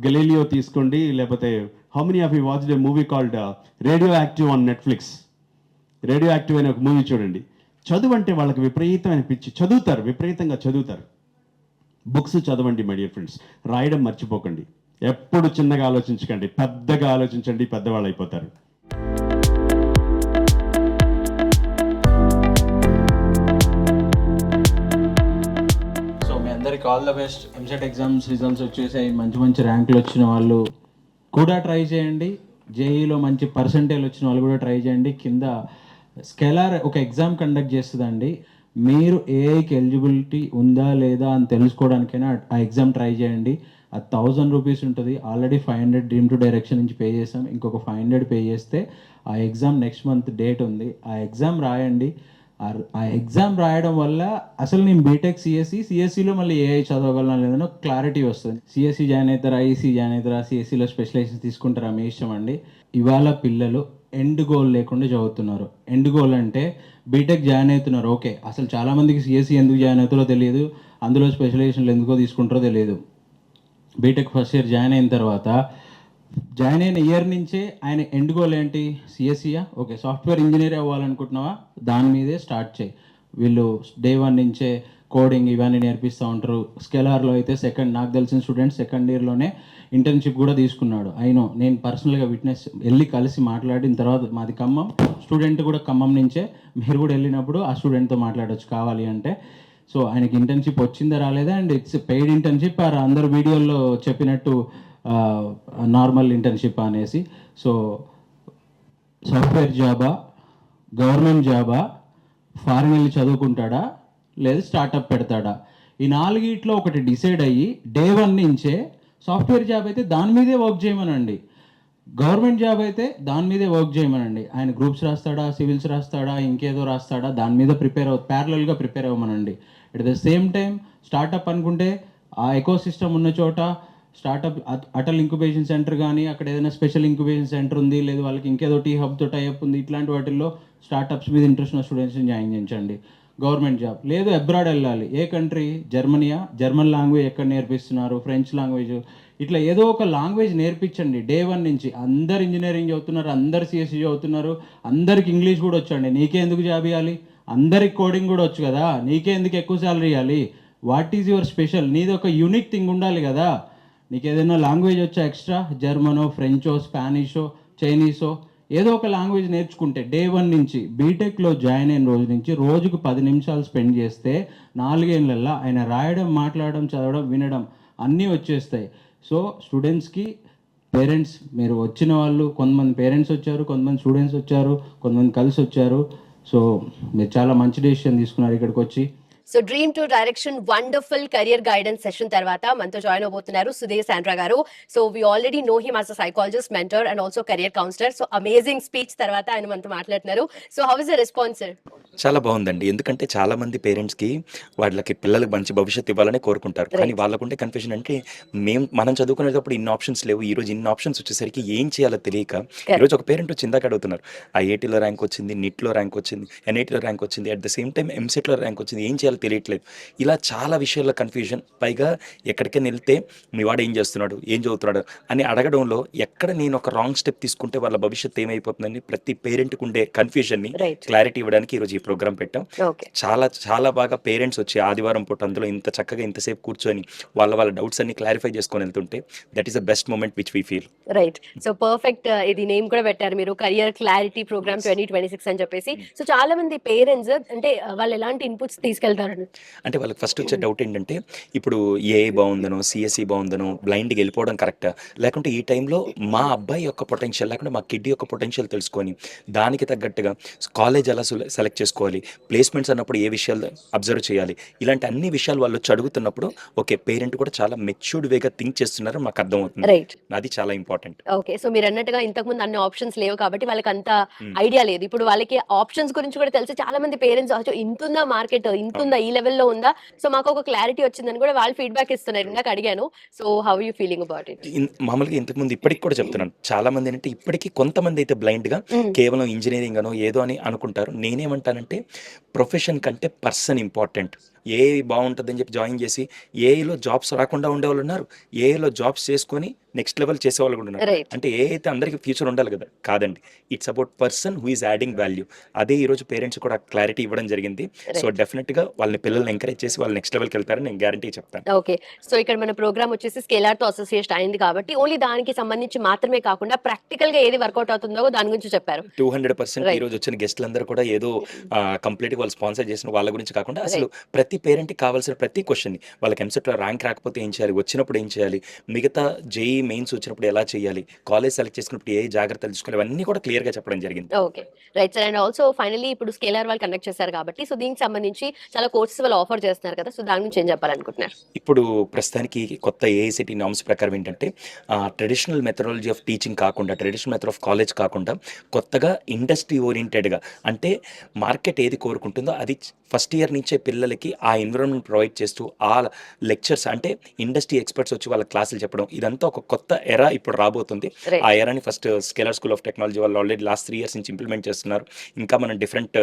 గెలీలియో తీసుకోండి, లేకపోతే how many of you watched a movie called radio active on Netflix? Radio active అనే ఒక మూవీ చూడండి. చదువు అంటే వాళ్ళకి విపరీతమైన పిచ్చి, చదువుతారు, విపరీతంగా చదువుతారు. బుక్స్ చదవండి మై డియర్ ఫ్రెండ్స్, రాయడం మర్చిపోకండి. ఎప్పుడు చిన్నగా ఆలోచించకండి, పెద్దగా ఆలోచించండి, పెద్దవాళ్ళు అయిపోతారు. సో మీ అందరికి all the best. EAMCET exams results వచ్చేసాయి, మంచి మంచి ర్యాంకులు వచ్చిన వాళ్ళు కూడా ట్రై చేయండి. జేఈలో మంచి పర్సంటేజ్ వచ్చిన వాళ్ళు కూడా ట్రై చేయండి. కింద స్కెలార్ ఒక ఎగ్జామ్ కండక్ట్ చేస్తుందండి. మీరు ఏఐకి ఎలిజిబిలిటీ ఉందా లేదా అని తెలుసుకోవడానికైనా ఆ ఎగ్జామ్ ట్రై చేయండి. అది 1000 రూపీస్ ఉంటుంది. ఆల్రెడీ 500 డ్రీమ్ టు డైరెక్షన్ నుంచి పే చేసాం, ఇంకొక 500 పే చేస్తే ఆ ఎగ్జామ్ నెక్స్ట్ మంత్ డేట్ ఉంది. ఆ ఎగ్జామ్ రాయండి. ఆ ఎగ్జామ్ రాయడం వల్ల అసలు నేను బీటెక్ సిఎస్సిలో మళ్ళీ ఏఐ చదవగలను లేదని క్లారిటీ వస్తుంది. సిఎస్సి జాయిన్ అవుతారా, ఈసీ జాయిన్ అవుతారా, సిఎస్సిలో స్పెషలైజేషన్ తీసుకుంటారా, మీ ఇష్టం అండి. ఇవాళ పిల్లలు ఎండ్ గోల్ లేకుండా చదువుతున్నారు. ఎండ్ గోల్ అంటే బీటెక్ జాయిన్ అవుతున్నారు, ఓకే. అసలు చాలామందికి సిఎస్సి ఎందుకు జాయిన్ అవుతారో తెలియదు, అందులో స్పెషలైజేషన్లు ఎందుకో తీసుకుంటారో తెలియదు. బీటెక్ ఫస్ట్ ఇయర్ జాయిన్ అయిన తర్వాత జాయిన్ అయిన ఇయర్ నుంచే ఆయన ఎండ్ గోల్ ఏంటి? సిఎస్సియా, ఓకే. సాఫ్ట్వేర్ ఇంజనీర్ అవ్వాలనుకుంటున్నావా, దాని మీదే స్టార్ట్ చేయి. వీళ్ళు డే 1 నుంచే కోడింగ్ ఇవన్నీ నేర్పిస్తూ ఉంటారు. స్కెలార్లో అయితే నాకు తెలిసిన స్టూడెంట్ సెకండ్ ఇయర్లోనే ఇంటర్న్షిప్ కూడా తీసుకున్నాడు. అయినో నేను పర్సనల్గా విట్నెస్ వెళ్ళి కలిసి మాట్లాడిన తర్వాత, మాది ఖమ్మం, స్టూడెంట్ కూడా ఖమ్మం నుంచే, మీరు కూడా వెళ్ళినప్పుడు ఆ స్టూడెంట్తో మాట్లాడవచ్చు కావాలి అంటే. సో ఆయనకి ఇంటర్న్షిప్ వచ్చిందా రాలేదా, and it's paid internship or అందరు వీడియోల్లో చెప్పినట్టు నార్మల్ ఇంటర్న్షిప్ అనేసి. సో సాఫ్ట్వేర్ జాబా, గవర్నమెంట్ జాబా, ఫారెన్ వెళ్ళి చదువుకుంటాడా, లేదు స్టార్టప్ పెడతాడా, ఈ 4 ఒకటి డిసైడ్ అయ్యి డే 1 నుంచే సాఫ్ట్వేర్ జాబ్ అయితే దాని మీదే వర్క్ చేయమనండి, గవర్నమెంట్ జాబ్ అయితే దాని మీదే వర్క్ చేయమనండి. ఆయన గ్రూప్స్ రాస్తాడా, సివిల్స్ రాస్తాడా, ఇంకేదో రాస్తాడా, దాని మీద ప్యారలల్గా ప్రిపేర్ అవ్వమనండి. At the same time startup అనుకుంటే ఆ ఎకో సిస్టమ్ ఉన్న చోట స్టార్టప్ అటల్ ఇంక్యుబేషన్ సెంటర్ కానీ, అక్కడ ఏదైనా స్పెషల్ ఇంక్యుబేషన్ సెంటర్ ఉంది, లేదు వాళ్ళకి ఇంకేదో టీ హబ్తో టైఅప్ ఉంది, ఇట్లాంటి వాటిల్లో స్టార్టప్స్ మీద ఇంట్రెస్ట్ ఉన్న స్టూడెంట్స్ని జాయిన్ చేయించండి. గవర్నమెంట్ జాబ్ లేదు, అబ్రాడ్ వెళ్ళాలి. ఏ కంట్రీ? జర్మనీయా? జర్మన్ లాంగ్వేజ్ ఎక్కడ నేర్పిస్తున్నారు, ఫ్రెంచ్ లాంగ్వేజ్, ఇట్లా ఏదో ఒక లాంగ్వేజ్ నేర్పించండి డే 1 నుంచి. అందరు ఇంజనీరింగ్ చదువుతున్నారు, అందరు సిఎస్సి చదువుతున్నారు, అందరికి ఇంగ్లీష్ కూడా వచ్చండి. నీకే ఎందుకు జాబ్ ఇవ్వాలి? అందరికి కోడింగ్ కూడా వచ్చు కదా, నీకే ఎందుకు ఎక్కువ శాలరీ ఇవ్వాలి? What is your special? నీది ఒక యూనిక్ థింగ్ ఉండాలి కదా. నీకు ఏదైనా లాంగ్వేజ్ వచ్చా ఎక్స్ట్రా, జర్మనో, ఫ్రెంచో, స్పానిషో, చైనీసో, ఏదో ఒక లాంగ్వేజ్ నేర్చుకుంటే డే 1 నుంచి బీటెక్లో జాయిన్ అయిన రోజు నుంచి రోజుకు 10 నిమిషాలు స్పెండ్ చేస్తే 4 ఏళ్ళల్లో ఆయన రాయడం, మాట్లాడడం, చదవడం, వినడం అన్నీ వచ్చేస్తాయి. సో స్టూడెంట్స్కి పేరెంట్స్, మీరు వచ్చిన వాళ్ళు కొంతమంది పేరెంట్స్ వచ్చారు, కొంతమంది స్టూడెంట్స్ వచ్చారు, కొంతమంది కలిసి వచ్చారు. సో మీరు చాలా మంచి డెసిషన్ తీసుకున్నారు ఇక్కడికి వచ్చి. So dream to direction wonderful career guidance session తర్వాత మనతో జాయిన్ అవబోతున్నారు సుధీర్ సాండ్రా గారు. So we already no him as a psychologist, mentor and also career counsellor. So amazing speech తర్వాత ఆయన మనతో మాట్లాడుతున్నారు. So how is the response sir? చాలా బాగుందండి. ఎందుకంటే చాలా మంది పేరెంట్స్కి వాళ్ళకి పిల్లలకు మంచి భవిష్యత్తు ఇవ్వాలని కోరుకుంటారు. కానీ వాళ్ళకుంటే కన్ఫ్యూజన్ అంటే మనం చదువుకునేటప్పుడు ఇన్ని ఆప్షన్స్ లేవు, ఈ రోజు ఇన్ని ఆప్షన్స్ వచ్చేసరికి ఏం చేయాలో తెలియక ఈరోజు ఒక పేరెంట్ వచ్చి ఇందాక అడుగుతున్నారు, ఐఐటీలో ర్యాంక్ వచ్చింది, నీట్లో ర్యాంక్ వచ్చింది, ఎన్ఐటీలో ర్యాంక్ వచ్చింది, అట్ ద సేమ్ టైం ఎంసెట్లో ర్యాంక్ వచ్చింది, ఏం చేయాలో తెలియట్లేదు. ఇలా చాలా విషయాల్లో కన్ఫ్యూజన్. పైగా ఎక్కడికైనా వెళ్తే మీ వాడు ఏం చేస్తున్నాడు, ఏం చదువుతున్నాడు అని అడగడంలో ఎక్కడ నేను ఒక రాంగ్ స్టెప్ తీసుకుంటే వాళ్ళ భవిష్యత్తు ఏమైపోతుందని ప్రతి పేరెంట్కి ఉండే కన్ఫ్యూజన్ని క్లారిటీ ఇవ్వడానికి ఈరోజు ఈ ప్రోగ్రామ్ పెట్టాం. చాలా చాలా బాగా పేరెంట్స్ వచ్చి ఆదివారం పూట అందులో ఇంత చక్కగా ఇంతసేపు కూర్చొని వాళ్ళ డౌట్స్ అన్ని క్లారిఫై చేసుకొని వెళ్తుంటే that is the best moment which we feel. Right. So perfect. ఇది నేమ్ కూడా పెట్టారు మీరు, కెరియర్ క్లారిటీ ప్రోగ్రామ్ 2026 అని చెప్పేసి. సో చాలా మంది పేరెంట్స్ అంటే వాళ్ళు ఎలాంటి ఇన్పుట్స్ తీసుకెళ్తారని అంటే వాళ్ళకి ఫస్ట్ వచ్చే డౌట్ ఏంటంటే ఇప్పుడు ఏఐ బాగుందనో, సిఎస్సి బాగుందనో, బ్లైండ్కి వెళ్ళిపోవడం కరెక్టా, లేకుంటే ఈ టైంలో మా అబ్బాయి యొక్క పొటెన్షియల్ లేకుంటే మా కిడ్ యొక్క పొటెన్షియల్ తెలుసుకొని దానికి తగ్గట్టుగా కాలేజ్ ఎలా సెలెక్ట్ చేసుకోవాలి, ప్లేస్మెంట్స్ అన్నప్పుడు ఏ విషయాలు అబ్జర్వ్ చేయాలి, ఇలాంటి అన్ని విషయాలు వాళ్ళు వచ్చి అడుగుతున్నప్పుడు ఓకే పేరెంట్ కూడా చాలా మెచ్యూర్డ్ వేగా థింక్ చేస్తున్నారు మాకు అర్థమవుతుంది. రైట్. అది చాలా ఇంపార్టెంట్. ఓకే. సో మీరు అన్నట్టుగా ఇంతకుముందు అన్ని ఆప్షన్స్ లేవు కాబట్టి వాళ్ళకి అంత ఐడియా లేదు. ఇప్పుడు వాళ్ళకి ఆప్షన్స్ గురించి కూడా తెలిసి చాలా మంది పేరెంట్స్ ఇంతుందా మార్కెట్, ఇంతుందా, ఈ లెవెల్లో ఉందా, సో మాకు ఒక క్లారిటీ వచ్చిందని కూడా వాళ్ళు ఫీడ్బ్యాక్ ఇస్తున్నారు. ఇందాక అడిగాను. So how you feeling about it? మామూలుగా ఇంతకుముందు ఇప్పటికి కూడా చెప్తున్నాను, చాలా మంది ఏంటంటే ఇప్పటికీ కొంతమంది అయితే బ్లైండ్గా కేవలం ఇంజనీరింగ్ అనో ఏదో అని అనుకుంటారు. నేనేమంటానంటే ప్రొఫెషన్ కంటే పర్సన్ ఇంపార్టెంట్. ఏఐ బాగుంటుందని చెప్పి జాయిన్ చేసి ఏఐలో జాబ్స్ రాకుండా ఉండేవాళ్ళు ఉన్నారు, ఏఐలో జాబ్స్ చేసుకొని నెక్స్ట్ లెవెల్ చేసేవాళ్ళు కూడా ఉన్నారు. అంటే ఏ అయితే అందరికీ ఫ్యూచర్ ఉండాలి కదా, కాదండి. It's about person who is adding value. అదే ఈరోజు పేరెంట్స్ కూడా క్లారిటీ ఇవ్వడం జరిగింది. సో డెఫినెట్గా వాళ్ళని పిల్లల్ని ఎంకరేజ్ చేసి వాళ్ళు నెక్స్ట్ లెవెల్కి వెళ్తారని నేను గ్యారంటీ చెప్తాను. ఓకే. సో ఇక్కడ మన ప్రోగ్రామ్ వచ్చేసి స్కేలార్తో అసోసియేషన్ అయింది కాబట్టి ఓన్లీ దానికి సంబంధించి మాత్రమే కాకుండా ప్రాక్టికల్ గా ఏది వర్కౌట్ అవుతుందో దాని గురించి చెప్పారు. 200% ఈ రోజు వచ్చిన గెస్ట్లందరూ కూడా ఏదో కంప్లీట్ వాళ్ళు స్పాన్సర్ చేసిన వాళ్ళ గురించి కాకుండా అసలు ప్రతి పేరెంట్కి కావాల్సిన ప్రతి క్వశ్చన్, వాళ్ళకి ఎంసెట్లో ర్యాంక్ రాకపోతే ఏం చేయాలి, వచ్చినప్పుడు ఏం చేయాలి, మిగతా జేఈ మెయిన్స్ వచ్చినప్పుడు ఎలా చేయాలి, కాలేజ్ సెలెక్ట్ చేసుకున్నప్పుడు ఏ జాగ్రత్తలు తీసుకోవాలి, ఇవన్నీ కూడా క్లియర్ గా చెప్పడం జరిగింది. Okay. Right sir. And also finally ఇప్పుడు స్కేలార్ వాళ్ళు కండక్ట్ చేశారు కాబట్టి సో దీనికి సంబంధించి చాలా కోర్సెస్ వాళ్ళు ఆఫర్ చేస్తున్నారు కదా, సో దాని గురించి ఏం చెప్పాలనుకుంటున్నారు? ఇప్పుడు ప్రస్తుతానికి కొత్త ఏఐసిటీ నామ్స్ ప్రకారం ఏంటంటే ట్రెడిషనల్ మెథడాలజీ ఆఫ్ టీచింగ్ కాకుండా, ట్రెడిషనల్ మెథడ్ ఆఫ్ కాలేజ్ కాకుండా కొత్తగా ఇండస్ట్రీ ఓరియంటెడ్గా, అంటే మార్కెట్ ఏది కోరుకుంటుందో అది ఫస్ట్ ఇయర్ నుంచే పిల్లలకి ఆ ఎన్విరాన్మెంట్ ప్రొవైడ్ చేస్తూ ఆ లెక్చర్స్ అంటే ఇండస్ట్రీ ఎక్స్పర్ట్స్ వచ్చి వాళ్ళ క్లాసులు చెప్పడం, ఇదంతా ఒక కొత్త ఎరా ఇప్పుడు రాబోతుంది. ఆ ఎరాని first Scaler school of technology వాళ్ళు ఆల్రెడీ లాస్ట్ 3 years నుంచి ఇంప్లిమెంట్ చేస్తున్నారు. ఇంకా మనం డిఫరెంట్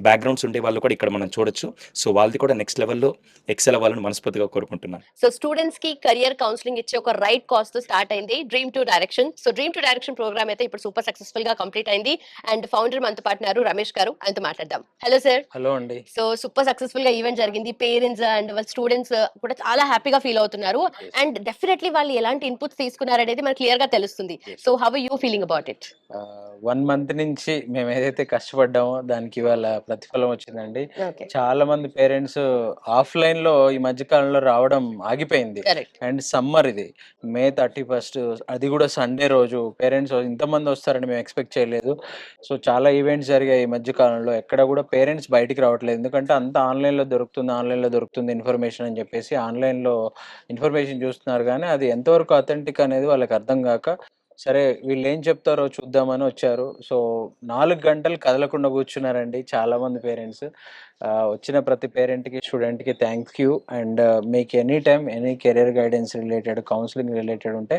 బ్యాక్గ్రౌండ్స్ ఉండే వాళ్ళు కూడా ఇక్కడ మనం చూడొచ్చు. సో వాళ్ళది కూడా నెక్స్ట్ లెవెల్లో ఎక్సెల్ అవ్వాలని మనస్ఫూర్తిగా కోరుకుంటున్నాను. సో స్టూడెంట్స్ కి కెరియర్ కౌన్సిలింగ్ ఇచ్చే ఒక రైట్ కాస్ట్ తో స్టార్ట్ అయింది dream to direction. So dream to direction programme అయితే ఇప్పుడు సూపర్ సక్సెస్ఫుల్ గా కంప్లీట్ అయింది. అండ్ ఫౌండర్ మనతో పాటు ఉన్నారు రమేష్ గారు, ఆయనతో మాట్లాడదాం. Hello sir. హలో అండి. సో సూపర్ సక్సెస్ఫుల్ గా ఈవెంట్ జరిగింది. పేరెంట్స్ అండ్ వాళ్ళ స్టూడెంట్స్ కూడా చాలా హ్యాపీగా ఫీల్ అవుతున్నారు. అండ్ డెఫినెట్లీ వాళ్ళు ఎలాంటి ఇన్పుట్స్ తీసుకున్నారు అనేది మనకు క్లియర్ గా తెలుస్తుంది. So how are you feeling about it? 1 month నుంచి మేము ఏదైతే కష్టపడ్డామో దానికి ఇవాళ ప్రతిఫలం వచ్చిందండి. చాలా మంది పేరెంట్స్ ఆఫ్లైన్ లో ఈ మధ్య కాలంలో రావడం ఆగిపోయింది. అండ్ సమ్మర్ ఇది May 31st, అది కూడా సండే రోజు పేరెంట్స్ ఇంతమంది వస్తారని మేము ఎక్స్పెక్ట్ చేయలేదు. సో చాలా ఈవెంట్స్ జరిగాయి ఈ మధ్య కాలంలో, ఎక్కడ కూడా పేరెంట్స్ బయటికి రావట్లేదు. ఎందుకంటే అంతా ఆన్లైన్లో దొరుకుతుంది ఇన్ఫర్మేషన్ అని చెప్పేసి ఆన్లైన్లో ఇన్ఫర్మేషన్ చూస్తున్నారు. కానీ అది ఎంతవరకు అథెంటిక్ అనేది వాళ్ళకి అర్థం కాక సరే వీళ్ళు ఏం చెప్తారో చూద్దామని వచ్చారు. సో 4 గంటలు కదలకుండా కూర్చున్నారండి చాలా మంది పేరెంట్స్. వచ్చిన ప్రతి పేరెంట్కి, స్టూడెంట్కి థ్యాంక్ యూ. అండ్ మీకు any time any career guidance related, counselling related ఉంటే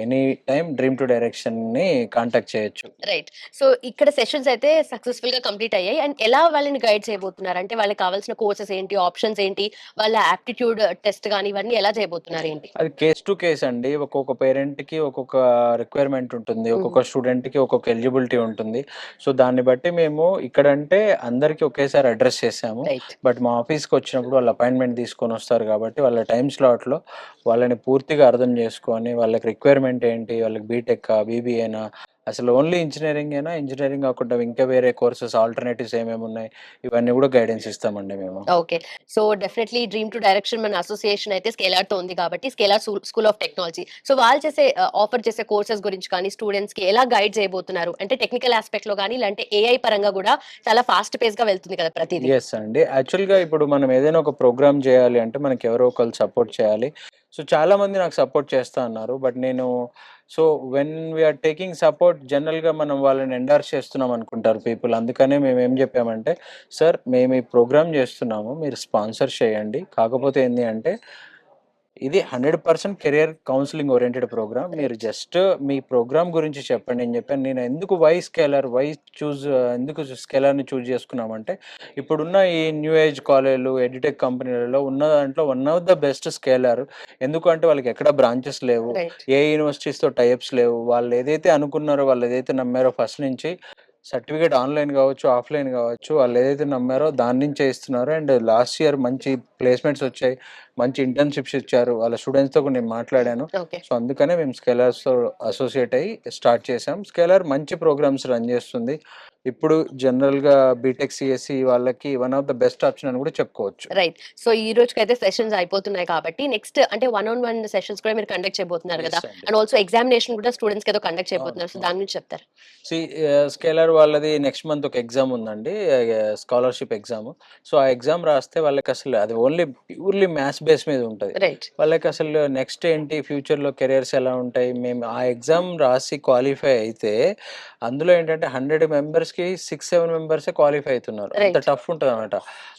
ఎనీ టైం డ్రీమ్ టు డైరెక్షన్ని కాంటాక్ట్ చేయొచ్చు. రైట్. సో ఇక్కడ సెషన్స్ అయితే సక్సెస్ఫుల్ గా కంప్లీట్ అయ్యాయి. అండ్ ఎలా వాళ్ళని గైడ్ చేయబోతున్నారు అంటే వాళ్ళకి కావాల్సిన కోర్సెస్ ఏంటి, ఆప్షన్స్ ఏంటి, వాళ్ళ ఆప్టిట్యూడ్ టెస్ట్ కానీ ఇవన్నీ ఎలా చేయబోతున్నారు ఏంటి? అది కేస్ టు కేస్ అండి. ఒక్కొక్క పేరెంట్కి ఒక్కొక్క రిక్వైర్మెంట్ ఉంటుంది, ఒక్కొక్క స్టూడెంట్కి ఒక్కొక్క ఎలిజిబిలిటీ ఉంటుంది. సో దాన్ని బట్టి మేము ఇక్కడంటే అందరికీ ఒకేసారి అడ్రస్ చేసాము. బట్ మా ఆఫీస్కి వచ్చినప్పుడు వాళ్ళు అపాయింట్మెంట్ తీసుకొని వస్తారు కాబట్టి వాళ్ళ టైం స్లాట్లో వాళ్ళని పూర్తిగా అర్థం చేసుకొని వాళ్ళకి రిక్వైర్మెంట్ ఏంటి, వాళ్ళకి బీటెక్, బీబీఏనా, అసలు ఓన్లీ ఇంజినీరింగ్ అయినా, ఇంజినీరింగ్ కాకుండా ఇంకా వేరే కోర్సెస్ ఆల్టర్నేటివ్స్ ఏమేమి ఉన్నాయి, ఇవన్నీ కూడా గైడెన్స్ ఇస్తామండి మేము. Okay. So, definitely dream to direction మన అసోసియేషన్ అయితే స్కేలార్‌తో ఉంది కాబట్టి scalar school of technology. So, వాళ్ళు చేసే ఆఫర్ చేసే కోర్సెస్ గురించి కానీ స్టూడెంట్స్‌కి ఎలా గైడ్ చేయబోతున్నారు? అంటే టెక్నికల్ యాస్పెక్ట్‌లో గానీ, లేదంటే ఏఐ పరంగా గూడా చాలా ఫాస్ట్ పేస్‌గా వెళ్తుంది కదా ప్రతీదీ. యెస్ అండి. యాక్చువల్‌గా ఇప్పుడు మనం ఏదైనా ఒక ప్రోగ్రామ్ చేయాలి అంటే మనకి ఎవరో ఒకళ్ళు సపోర్ట్ చేయాలి. సో, చాలామంది నాకు సపోర్ట్ చేస్తా అన్నారు. బట్ నేను when we are taking support జనరల్‌గా మనం వాళ్ళని ఎండార్స్ చేస్తున్నాం అనుకుంటారు పీపుల్. అందుకనే మేమేం చెప్పామంటే, సార్ మేము ఈ ప్రోగ్రామ్ చేస్తున్నాము. మీరు స్పాన్సర్ చేయండి. కాకపోతే ఏంది అంటే ఇది 100% కెరియర్ కౌన్సిలింగ్ ఓరియెంటెడ్ ప్రోగ్రామ్. మీరు జస్ట్ మీ ప్రోగ్రామ్ గురించి చెప్పండి అని చెప్పాను. నేను ఎందుకు ఎందుకు స్కేలర్‌ని చూజ్ చేసుకున్నామంటే, ఇప్పుడున్న ఈ న్యూ ఏజ్ కాలేజ్‌లు, ఎడ్యుటెక్ కంపెనీలలో ఉన్న దాంట్లో one of the best scalar. ఎందుకంటే వాళ్ళకి ఎక్కడ బ్రాంచెస్ లేవు. రైట్. ఏ యూనివర్సిటీస్‌తో టై అప్స్ లేవు. వాళ్ళు ఏదైతే అనుకున్నారో, వాళ్ళు ఏదైతే నమ్మారో ఫస్ట్ నుంచి సర్టిఫికేట్ ఆన్‌లైన్ కావచ్చు, ఆఫ్‌లైన్ కావచ్చు, వాళ్ళు ఏదైతే నమ్మారో దాని నుంచే ఇస్తున్నారు. అండ్ లాస్ట్ ఇయర్ మంచి ప్లేస్‌మెంట్స్ వచ్చాయి. మంచి ఇంటర్న్‌షిప్స్ ఇచ్చారు. వాళ్ళ స్టూడెంట్స్‌తో కూడా నేను మాట్లాడాను. ఓకే. సో, అందుకనే మేము స్కేలర్స్‌తో అసోసియేట్ అయ్యి స్టార్ట్ చేసాం. స్కేలర్ మంచి ప్రోగ్రామ్స్ రన్ చేస్తుంది. ఇప్పుడు జనరల్‌గా బీటెక్, సీఎస్‌సి వాళ్ళకి one of the best option అని కూడా చెప్పుకోవచ్చు. రైట్. సో, ఈ రోజుకైతే సెషన్స్ అయిపోతున్నాయి కాబట్టి నెక్స్ట్ అంటే వన్ ఆన్ వన్ సెషన్స్ కూడా మీరు కండక్ట్ చేయబోతున్నారు యెస్ కదా! అండి. అండ్ ఆల్సో ఎగ్జామినేషన్ కూడా స్టూడెంట్స్‌కి ఏదో కండక్ట్ అవును. చేయబోతున్నారు. సో, అవును. దాని గురించి చెప్తారా? సీ స్కేలర్ వాళ్ళది నెక్స్ట్ మంత్ ఒక ఎగ్జామ్ ఉందండి. Scholarship exam. సో, ఆ ఎగ్జామ్ రాస్తే వాళ్ళకసలు అది ఓన్లీ ప్యూర్‌లీ మ్యాథ్స్ బేస్ మీద ఉంటది. రైట్. వాళ్ళకసలు నెక్స్ట్ ఏంటి, ఫ్యూచర్‌లో కెరియర్స్ ఎలా ఉంటాయి, మేము ఆ ఎగ్జామ్ రాసి క్వాలిఫై అయితే అందులో ఏంటంటే 100 మెంబర్స్‌కి 6, 7 మెంబర్సే క్వాలిఫై అయితున్నారు. అంత రైట్. టఫ్ ఉంటదనమాట.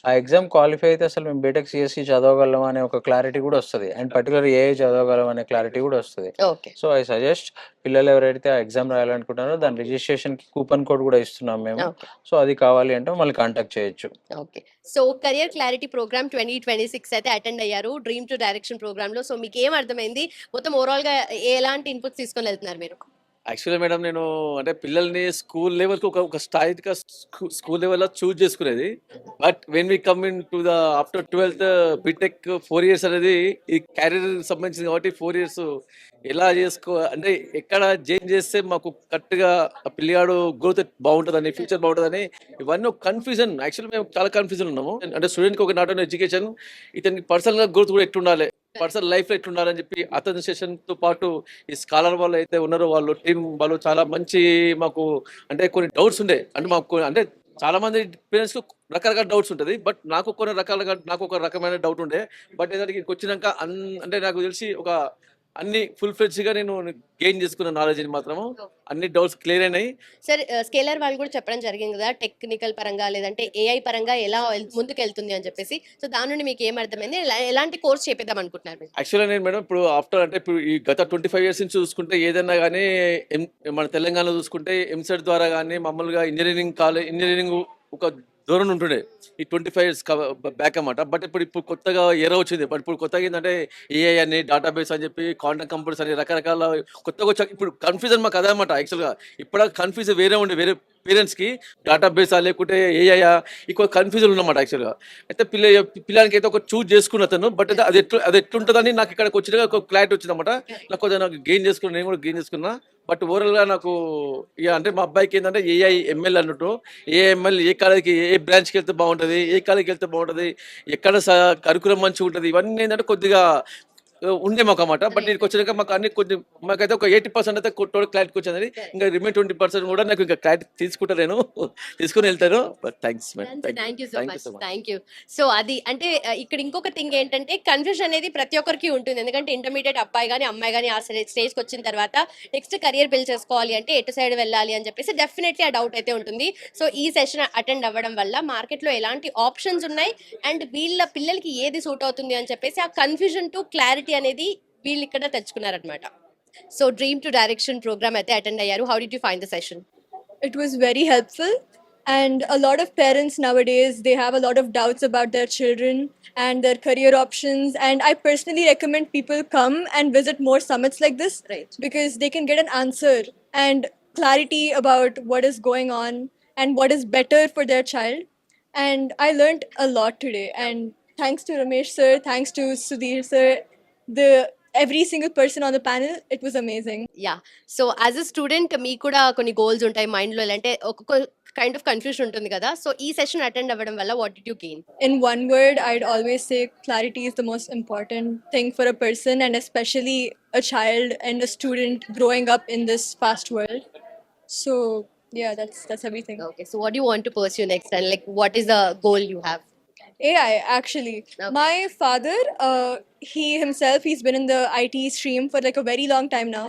ఆ ఎగ్జామ్ క్వాలిఫై అయితే అసలు మేము బీటెక్, సీఎస్‌సి చదవగలం అనే ఒక క్లారిటీ కూడా వస్తది. అండ్ పర్టిక్యులర్ ఏఐ చదవగలం అనే క్లారిటీ కూడా వస్తది. ఓకే. సో, ఐ సజెస్ట్ పిల్లలు ఎవరైతే ఆ ఎగ్జామ్ రాయాలనుకుంటున్నారో దాని రిజిస్ట్రేషన్‌కి కూపన్ కోడ్ కూడా ఇస్తున్నాం మేము. ఓకే. సో, అది కావాలి అంటే మమ్మల్ని కాంటాక్ట్ చేయొచ్చు. Okay. So, career clarity programme 2026 అయితే అటెండ్ అయ్యారు. డ్రీమ్ టు డైరెక్షన్ ప్రోగ్రామ్‌లో. సో, మీకేం అర్థమైంది? మొత్తం ఓవరాల్‌గా ఎలాంటి ఇన్‌పుట్స్ తీసుకొని వెళ్తున్నారు మీరు? యాక్చువల్‌గా మేడం నేను అంటే పిల్లల్ని స్కూల్ లెవెల్‌కి ఒక స్థాయిగా స్కూల్ లెవెల్‌లో చూజ్ చేసుకునేది. But when we come in to the after 12థ్ బీటెక్ 4 ఇయర్స్ అనేది ఈ క్యారియర్ సంబంధించింది కాబట్టి 4 ఇయర్స్ ఎలా అంటే ఎక్కడ జాయిన్ చేస్తే మాకు కరెక్ట్‌గా ఆ పిల్లగాడు గ్రోత్ బాగుంటదని, ఫ్యూచర్ బాగుంటదని ఇవన్నీ ఒక కన్‌ఫ్యూజన్. యాక్చువల్లీ మేము చాలా కన్‌ఫ్యూజన్ ఉన్నాము. అంటే స్టూడెంట్‌కి ఒక నాట్ ఓన్లీ ఎడ్యుకేషన్, ఇతనికి పర్సనల్‌గా గ్రోత్ కూడా ఎట్లుండాలి, పర్సనల్ లైఫ్‌లో ఎట్లుండాలని చెప్పి అతని సెషన్‌తో పాటు ఈ స్కాలర్ వాళ్ళు అయితే ఉన్నారో వాళ్ళు టీమ్ వాళ్ళు చాలా మంచి మాకు అంటే కొన్ని డౌట్స్ ఉండే. అంటే మాకు అంటే చాలా మంది పేరెంట్స్‌కి రకరకాల డౌట్స్ ఉంటది. బట్ నాకు ఒక రకమైన డౌట్ ఉండే. బట్ ఏందంటే ఇక్కడికి వచ్చినాక అంటే నాకు తెలిసి అన్ని ఫుల్ ఫ్లెడ్జ్‌గా నేను గెయిన్ చేసుకున్న నాలెడ్జ్‌ని మాత్రము అన్ని డౌట్స్ క్లియర్ అయినాయి. సరే స్కేలర్ వాళ్ళు కూడా చెప్పడం జరిగింది కదా! టెక్నికల్ పరంగా లేదంటే ఏఐ పరంగా ఎలా ముందుకెళ్తుంది అని చెప్పేసి. సో, దాని నుండి మీకేం అర్థమైంది? ఎలాంటి కోర్స్ చేపిద్దాం అనుకుంటున్నారు మీరు? యాక్చువల్‌గా నేను మేడం ఇప్పుడు ఇప్పుడు ఈ గత 25 ఇయర్స్ నుంచి చూసుకుంటే ఏదైనా గానీ మన తెలంగాణలో చూసుకుంటే ఎంసెట్ ద్వారా గానీ మామూలుగా ఇంజినీరింగ్ ఒక ధోరణి ఉంటుండే. ఈ 25 ఇయర్స్ బ్యాక్ అన్నమాట. బట్ ఇప్పుడు కొత్తగా ఎరా వచ్చింది. బట్ ఇప్పుడు కొత్తగా ఏందంటే ఏఐ అని, డేటాబేస్ అని చెప్పి, క్వాంటమ్ కంప్యూటర్స్ అని రకరకాల కొత్తగా వచ్చాక ఇప్పుడు కన్‌ఫ్యూజన్ మాకు అదే అన్నమాట యాక్చువల్‌గా. ఇప్పటిదాకా కన్‌ఫ్యూజన్ వేరే పేరెంట్స్‌కి డేటాబేసా లేకుంటే ఏఐయా ఎక్కువ కన్‌ఫ్యూజన్ ఉన్నమాట యాక్చువల్‌గా. అయితే పిల్లానికి అయితే ఒక చూజ్ చేసుకున్న అతను. బట్ అది ఎట్లుంటదని నాకు ఇక్కడికి వచ్చినాక ఒక క్లారిటీ వచ్చిందన్నమాట. నాకు గెయిన్ చేసుకున్నా, నేను కూడా గెయిన్ చేసుకున్నా. బట్ ఓవరాల్‌గా నాకు అంటే మా అబ్బాయికి ఏంటంటే ఏఐ, ఎంఎల్ అన్నట్టు ఏఎంఎల్ ఏ కాలేజ్‌కి ఏ బ్రాంచ్‌కి వెళ్తే బాగుంటది, ఏ కాలేజ్‌కి వెళ్తే బాగుంటది, ఎక్కడ కరికులం మంచిగా ఉంటది, ఇవన్నీ ఏంటంటే కొద్దిగా ఉండే మాకన్నమాట. బట్ ఇక్కడికి వచ్చినాక మాకైతే ఒక 80% అయితే టోటల్ క్లారిటీ వచ్చింది. ఇంకా రిమైన్ 20% కూడా నాకు ఇంకా క్లారిటీ తీసుకొని వెళ్తాను. But thanks madam. Thank you so much. Thank you. So, అది అంటే ఇక్కడ ఇంకొక థింగ్ ఏంటంటే కన్ఫ్యూజన్ అనేది ప్రతి ఒక్కరికి ఉంటుంది. ఎందుకంటే ఇంటర్మీడియేట్ అబ్బాయి గాని, అమ్మాయి గాని ఆ స్టేజ్‌కి వచ్చిన తర్వాత నెక్స్ట్ కెరియర్ బిల్డ్ చేసుకోవాలి అంటే ఎటు సైడ్ వెళ్ళాలి అని చెప్పేసి డెఫినెట్లీ ఆ డౌట్ అయితే ఉంటుంది. సో, ఈ సెషన్ అటెండ్ అవ్వడం వల్ల మార్కెట్‌లో ఎలాంటి ఆప్షన్స్ ఉన్నాయి అండ్ వీళ్ళ పిల్లలకి ఏది సూట్ అవుతుంది అని చెప్పేసి ఆ కన్ఫ్యూజన్ టు క్లారిటీ అనేది వీళ్ళు ఇక్కడ తెచ్చుకున్నారనమాట. So, dream to direction programme అయితే అటెండ్ అయ్యారు. How did you find the session? It was very helpful, and a lot of parents nowadays, they have a lot of doubts about their children and their career options, and I personally recommend people come and visit more summits like this, Right. because they can get an answer and clarity about what is going on and what is better for their child. And I learned a lot today, and thanks to Ramesh sir, thanks to Sudhir sir, the every single person on the panel. It was amazing. Yeah so as a student మీకు కూడా కొన్ని గోల్స్ ఉంటాయి మైండ్లో, అంటే ఒక్కొక్క కైండ్ ఆఫ్ కన్ఫ్యూజన్ ఉంటుంది కదా. సో ఈ సెషన్ అటెండ్ అవ్వడం వల్ల what did you gain? In one word, I'd always say clarity is the most important thing for a person, and especially a child and a student growing up in this fast world. So yeah, that's everything. Okay, so what you want to pursue next and like what is the goal you have? AI actually. Okay. My father, he himself, he's been in the IT stream for like a very long time now,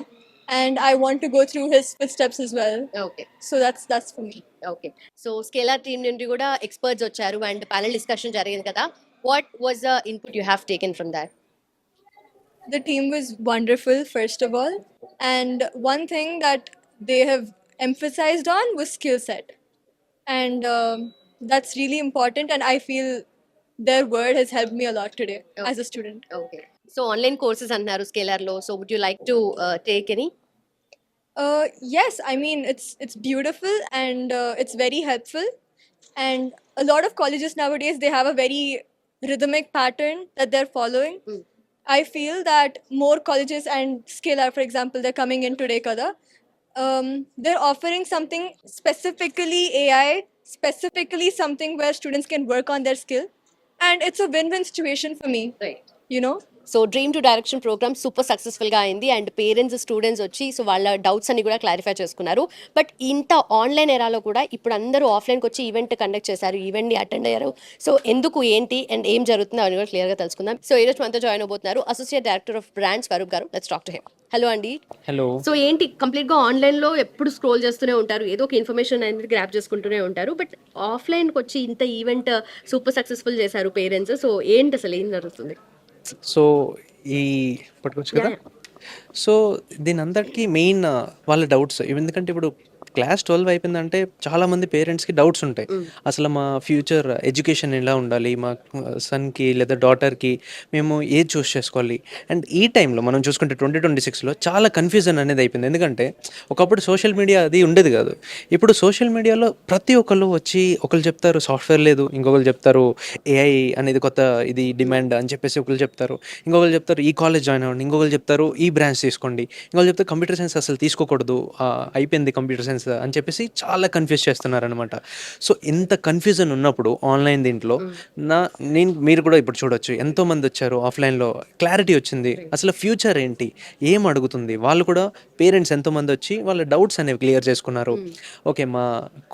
and I want to go through his footsteps as well. Okay So that's for me. Okay, so scalar team నుండి కూడా ఎక్స్పర్ట్స్ వచ్చారు అండ్ ప్యానల్ డిస్కషన్ జరిగింది కదా. What was the input you have taken from that? The team was wonderful, first of all, and one thing that they have emphasized on was skill set, and that's really important, and I feel their word has helped me a lot today as a student. Okay, so online courses అంటున్నారు స్కేలార్లో. So would you like to take any? Yes, I mean it's beautiful, and it's very helpful, and a lot of colleges nowadays, they have a very rhythmic pattern that they're following. I feel that more colleges and Scalar, for example, they're coming in today, kada. They're offering something specifically AI, specifically something where students can work on their skill, and it's a win-win situation for me, right. you know. So dream to direction programme super సక్సెస్ఫుల్గా అయింది అండ్ పేరెంట్స్ స్టూడెంట్స్ వచ్చి సో వాళ్ళ డౌట్స్ అన్ని కూడా క్లారిఫై చేసుకున్నారు. బట్ ఇంత ఆన్లైన్ ఎరాలో కూడా ఇప్పుడు అందరూ ఆఫ్లైన్కి వచ్చి ఈవెంట్ కండక్ట్ చేశారు, ఈవెంట్ని అటెండ్ అయ్యారు. సో ఎందుకు, ఏంటి అండ్ ఏం జరుగుతుందో అని కూడా క్లియర్గా తెలుసుకుందాం. సో ఈరోజు మనతో జాయిన్ అవబోతున్నారు associate director of brand Swaroop గారు. Let's talk to him. Hello అండి. హలో. సో ఏంటి కంప్లీట్గా ఆన్లైన్లో ఎప్పుడు స్క్రోల్ చేస్తూనే ఉంటారు, ఏదో ఒక ఇన్ఫర్మేషన్ అనేది గ్రాప్ చేసుకుంటూనే ఉంటారు. బట్ ఆఫ్లైన్కి వచ్చి ఇంత ఈవెంట్ సూపర్ సక్సెస్ఫుల్ చేశారు పేరెంట్స్. సో ఏంటి అసలు ఏం జరుగుతుంది? సో ఈ పట్టుకోవచ్చు కదా. సో దీని అందరికీ మెయిన్ వాళ్ళ డౌట్స్. ఎందుకంటే ఇప్పుడు క్లాస్ 12 అయిపోయిందంటే చాలామంది పేరెంట్స్కి డౌట్స్ ఉంటాయి. అసలు మా ఫ్యూచర్ ఎడ్యుకేషన్ ఎలా ఉండాలి, మా సన్కి లేదా డాటర్కి మేము ఏది చూస్ చేసుకోవాలి. అండ్ ఈ టైంలో మనం చూసుకుంటే 2026లో చాలా కన్ఫ్యూజన్ అనేది అయిపోయింది. ఎందుకంటే ఒకప్పుడు సోషల్ మీడియా అది ఉండేది కాదు. ఇప్పుడు సోషల్ మీడియాలో ప్రతి ఒక్కళ్ళు వచ్చి ఒకళ్ళు చెప్తారు సాఫ్ట్వేర్ లేదు, ఇంకొకరు చెప్తారు ఏఐ అనేది కొత్త ఇది డిమాండ్ అని చెప్పేసి ఒకళ్ళు చెప్తారు, ఇంకొకరు చెప్తారు ఈ కాలేజ్ జాయిన్ అవ్వండి, ఇంకొకరు చెప్తారు ఈ బ్రాంచ్ తీసుకోండి, ఇంకొకరు చెప్తారు కంప్యూటర్ సైన్స్ అసలు తీసుకోకూడదు, అయిపోయింది కంప్యూటర్ సైన్స్ అని చెప్పేసి చాలా కన్ఫ్యూజ్ చేస్తున్నారనమాట. సో ఇంత కన్ఫ్యూజన్ ఉన్నప్పుడు ఆన్లైన్ దీంట్లో మీరు కూడా ఇప్పుడు చూడొచ్చు ఎంతోమంది వచ్చారు, ఆఫ్లైన్లో క్లారిటీ వచ్చింది, అసలు ఫ్యూచర్ ఏంటి ఏం అడుగుతుంది. వాళ్ళు కూడా పేరెంట్స్ ఎంతోమంది వచ్చి వాళ్ళ డౌట్స్ అనేవి క్లియర్ చేసుకున్నారు. ఓకే మా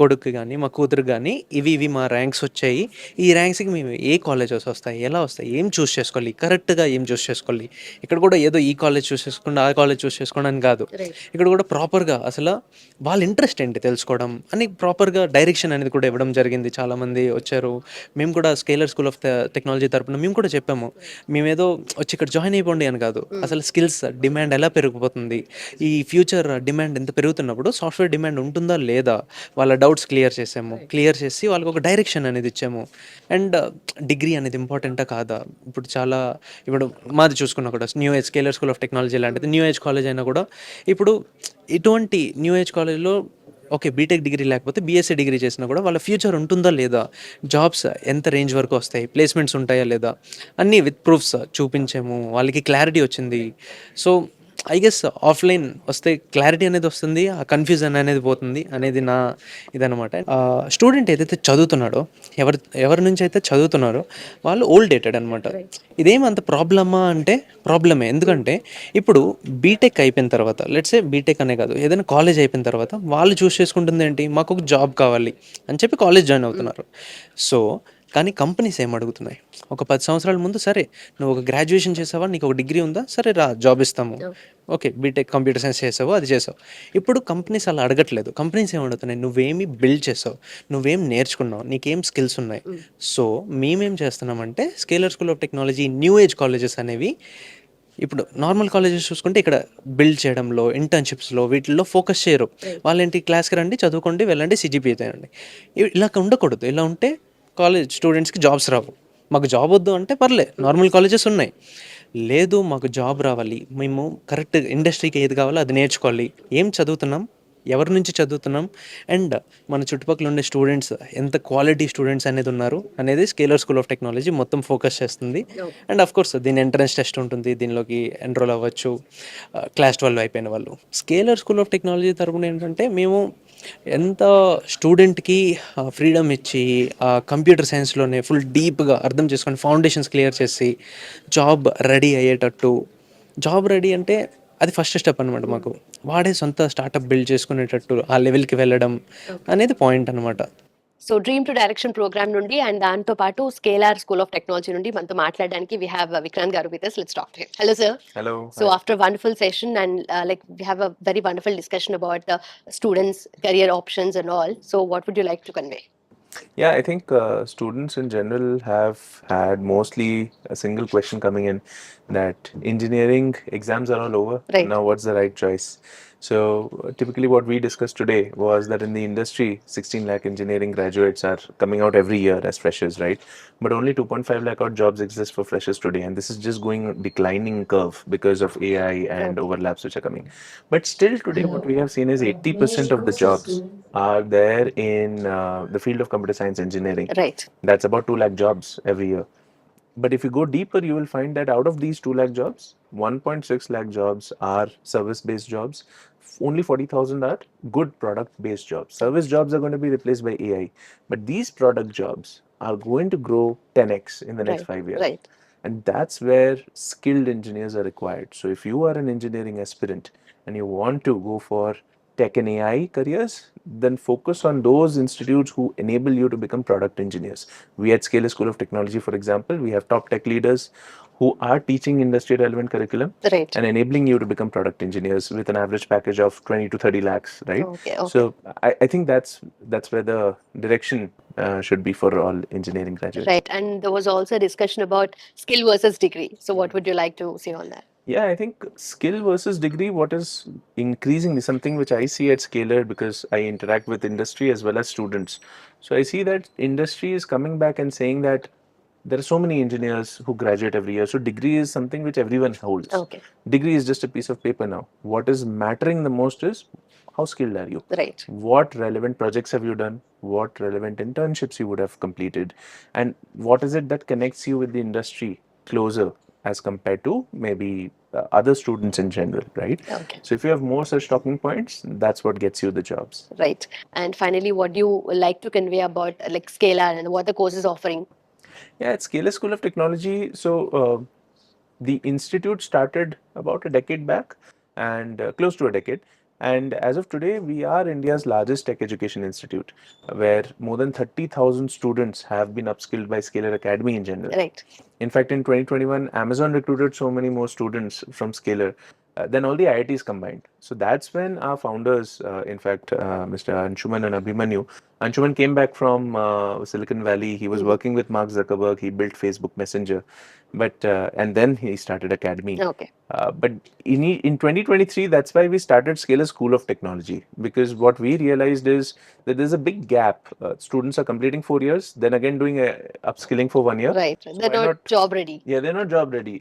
కొడుకు కానీ మా కూతురు కానీ ఇవి మా ర్యాంక్స్ వచ్చాయి, ఈ ర్యాంక్స్కి మేము ఏ కాలేజెస్ వస్తాయి, ఎలా వస్తాయి, ఏం చూస్ చేసుకోవాలి, కరెక్ట్గా ఏం చూస్ చేసుకోవాలి. ఇక్కడ కూడా ఏదో ఈ కాలేజ్ చూస్ చేసుకోండి ఆ కాలేజ్ చూస్ చేసుకోండి అని కాదు. ఇక్కడ కూడా ప్రాపర్గా అసలు వాళ్ళ ఇంట్రెస్ట్ ఏంటి తెలుసుకోవడం అని ప్రాపర్గా డైరెక్షన్ అనేది కూడా ఇవ్వడం జరిగింది. చాలామంది వచ్చారు. మేము కూడా స్కేలర్ స్కూల్ ఆఫ్ టెక్నాలజీ తరపున మేము కూడా చెప్పాము, మేమేదో వచ్చి ఇక్కడ జాయిన్ అయిపోండి అని కాదు, అసలు స్కిల్స్ డిమాండ్ ఎలా పెరిగిపోతుంది, ఈ ఫ్యూచర్ డిమాండ్ ఎంత పెరుగుతున్నప్పుడు సాఫ్ట్వేర్ డిమాండ్ ఉంటుందా లేదా, వాళ్ళ డౌట్స్ క్లియర్ చేసి వాళ్ళకి ఒక డైరెక్షన్ అనేది ఇచ్చాము. అండ్ డిగ్రీ అనేది ఇంపార్టెంటా కాదా, ఇప్పుడు మాది చూసుకున్నా కూడా new age scalar school of technology లాంటిది న్యూ ఏజ్ కాలేజ్ అయినా కూడా ఇప్పుడు ఇటువంటి న్యూ ఏజ్ కాలేజ్లో ఓకే బీటెక్ డిగ్రీ లేకపోతే బీఎస్సీ డిగ్రీ చేసినా కూడా వాళ్ళ ఫ్యూచర్ ఉంటుందా లేదా, జాబ్స్ ఎంత రేంజ్ వరకు వస్తాయి, ప్లేస్మెంట్స్ ఉంటాయా లేదా అన్నీ విత్ ప్రూఫ్స్ చూపించాము. వాళ్ళకి క్లారిటీ వచ్చింది. సో ఐ గెస్ ఆఫ్లైన్ వస్తే క్లారిటీ అనేది వస్తుంది, ఆ కన్ఫ్యూజన్ అనేది పోతుంది అనేది నా ఇదనమాట. స్టూడెంట్ ఏదైతే చదువుతున్నాడో ఎవరి నుంచి అయితే చదువుతున్నారో వాళ్ళు ఓల్డ్ డేటెడ్ అనమాట. ఇదేమంత ప్రాబ్లమా అంటే ప్రాబ్లమే. ఎందుకంటే ఇప్పుడు బీటెక్ అయిపోయిన తర్వాత లెట్సే బీటెక్ అనే కాదు ఏదైనా కాలేజ్ అయిపోయిన తర్వాత వాళ్ళు చూస్ చేసుకుంటుంది ఏంటి, మాకు ఒక జాబ్ కావాలి అని చెప్పి కాలేజ్ జాయిన్ అవుతున్నారు. సో కానీ కంపెనీస్ ఏం అడుగుతున్నాయి, ఒక 10 సంవత్సరాల ముందు సరే నువ్వు ఒక గ్రాడ్యుయేషన్ చేసావా, నీకు ఒక డిగ్రీ ఉందా, సరే రా జాబ్ ఇస్తాము, ఓకే బీటెక్ కంప్యూటర్ సైన్స్ చేసావు అది చేసావు. ఇప్పుడు కంపెనీస్ అలా అడగట్లేదు. కంపెనీస్ ఏం అడుగుతున్నాయి, నువ్వేమి బిల్డ్ చేసావు, నువ్వేం నేర్చుకున్నావు, నీకేం స్కిల్స్ ఉన్నాయి. సో మేమేం చేస్తున్నామంటే scalar school of technology new age colleges అనేవి ఇప్పుడు నార్మల్ కాలేజెస్ చూసుకుంటే ఇక్కడ బిల్డ్ చేయడంలో ఇంటర్న్షిప్స్లో వీటిల్లో ఫోకస్ చేయరు. వాళ్ళేంటి క్లాస్కి రండి చదువుకోండి వెళ్ళండి సిజిపిఏ తేయండి, ఇలా ఉండకూడదు. ఇలా ఉంటే కాలేజ్ స్టూడెంట్స్కి జాబ్స్ రావు. మాకు జాబ్ వద్దు అంటే పర్లేదు, నార్మల్ కాలేజెస్ ఉన్నాయి. లేదు మాకు జాబ్ రావాలి, మేము కరెక్ట్ ఇండస్ట్రీకి ఏది కావాలో అది నేర్చుకోవాలి, ఏం చదువుతున్నాం ఎవరి నుంచి చదువుతున్నాం అండ్ మన చుట్టుపక్కల ఉండే స్టూడెంట్స్ ఎంత క్వాలిటీ స్టూడెంట్స్ అనేది ఉన్నారు అనేది స్కేలర్ స్కూల్ ఆఫ్ టెక్నాలజీ మొత్తం ఫోకస్ చేస్తుంది. అండ్ ఆఫ్ కోర్స్ దీని ఎంట్రన్స్ టెస్ట్ ఉంటుంది, దీనిలోకి ఎన్రోల్ అవ్వచ్చు క్లాస్ 12 అయిపోయిన వాళ్ళు. స్కేలర్ స్కూల్ ఆఫ్ టెక్నాలజీ తరపున ఏంటంటే మేము ఎంత స్టూడెంట్కి ఫ్రీడమ్ ఇచ్చి కంప్యూటర్ సైన్స్లోనే ఫుల్ డీప్గా అర్థం చేసుకొని ఫౌండేషన్స్ క్లియర్ చేసి జాబ్ రెడీ అయ్యేటట్టు, జాబ్ రెడీ అంటే అది ఫస్ట్ స్టెప్ అనమాట. మాకు వాడే సొంత స్టార్టప్ బిల్డ్ చేసుకునేటట్టు ఆ లెవెల్కి వెళ్ళడం అనేది పాయింట్ అనమాట. So dream to direction programme నుండి అండ్ దాంతో పాటు స్కేలార్ స్కూల్ ఆఫ్ టెక్నాలజీ నుండి మనతో మాట్లాడడానికి వి హ్యావ్ విక్రాంత్ గారు with us. Let's talk to him. Hello sir. Hello. So after a wonderful session and like we have a very wonderful discussion about the students career options and all, so what would you like to convey? Yeah, I think students in general have had mostly a single question coming in, that engineering exams are all over. Right. Now, what's the right choice? So, typically, what we discussed today was that in the industry, 16 lakh engineering graduates are coming out every year as freshers, right? But only 2.5 lakh odd jobs exist for freshers today, and this is just going declining curve because of AI and overlaps which are coming. But still, today, what we have seen is 80% of the jobs are there in the field of computer science engineering. Right. That's about 2 lakh jobs every year. But if you go deeper, you will find that out of these 2 lakh jobs, 1.6 lakh jobs are service based jobs. Only 40,000 are good product based jobs. Service jobs are going to be replaced by AI. But these product jobs are going to grow 10x in the next 5 years. Right. And that's where skilled engineers are required. So if you are an engineering aspirant and you want to go for tech and AI careers, then focus on those institutes who enable you to become product engineers. We at Scalar School of Technology, for example, we have top tech leaders who are teaching industry relevant curriculum Right. and enabling you to become product engineers with an average package of 20 to 30 lakhs, right? Okay. So I think that's where the direction should be for all engineering graduates. Right. And there was also a discussion about skill versus degree. So what would you like to say on that? Yeah, I think skill versus degree, what is increasingly something which I see at Scalar, because I interact with industry as well as students. So I see that industry is coming back and saying that there are so many engineers who graduate every year. So degree is something which everyone holds. Okay. Degree is just a piece of paper now. What is mattering the most is how skilled are you? Right. What relevant projects have you done? What relevant internships you would have completed? And what is it that connects you with the industry closer as compared to maybe other students in general, right? Okay. So if you have more such talking points, that's what gets you the jobs. Right. And finally, what do you like to convey about like Scalar and what the course is offering? Yeah, at Scalar School of Technology, so the institute started about a decade back, and close to a decade. And as of today, we are India's largest tech education institute, where more than 30,000 students have been upskilled by Scalar Academy in general. Right. In fact, in 2021, Amazon recruited so many more students from Scalar than all the IITs combined. So that's when our founders, in fact, Mr. Anshuman and Abhimanyu, Anshuman came back from Silicon Valley. He was working with Mark Zuckerberg. He built Facebook Messenger, but and then he started Academy. Okay. But in 2023, that's why we started Scalar School of Technology, because what we realized is that there's a big gap. Students are completing 4 years, then again doing a upskilling for 1 year. Right. So They're why not job ready. Yeah, they're not job ready,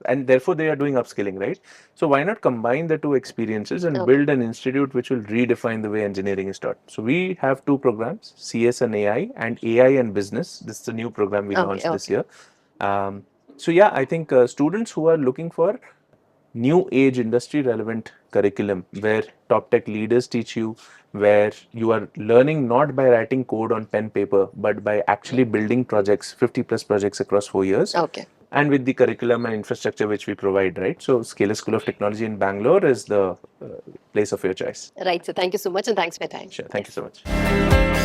and therefore they are doing upskilling, right? So why not combine the two experiences and Okay. build an institute which will redefine the way engineering is taught? So we have 2 programs, CS and AI, and AI and business. This is a new program we Okay, launched this okay. year. So yeah, I think students who are looking for new age industry relevant curriculum where top tech leaders teach you, where you are learning not by writing code on pen paper but by actually building projects, 50 plus projects across 4 years. Okay. And with the curriculum and infrastructure which we provide, right? So Scalar School of Technology in Bangalore is the place of your choice. Right. So thank you so much and thanks for your time. Sure, thank you so much.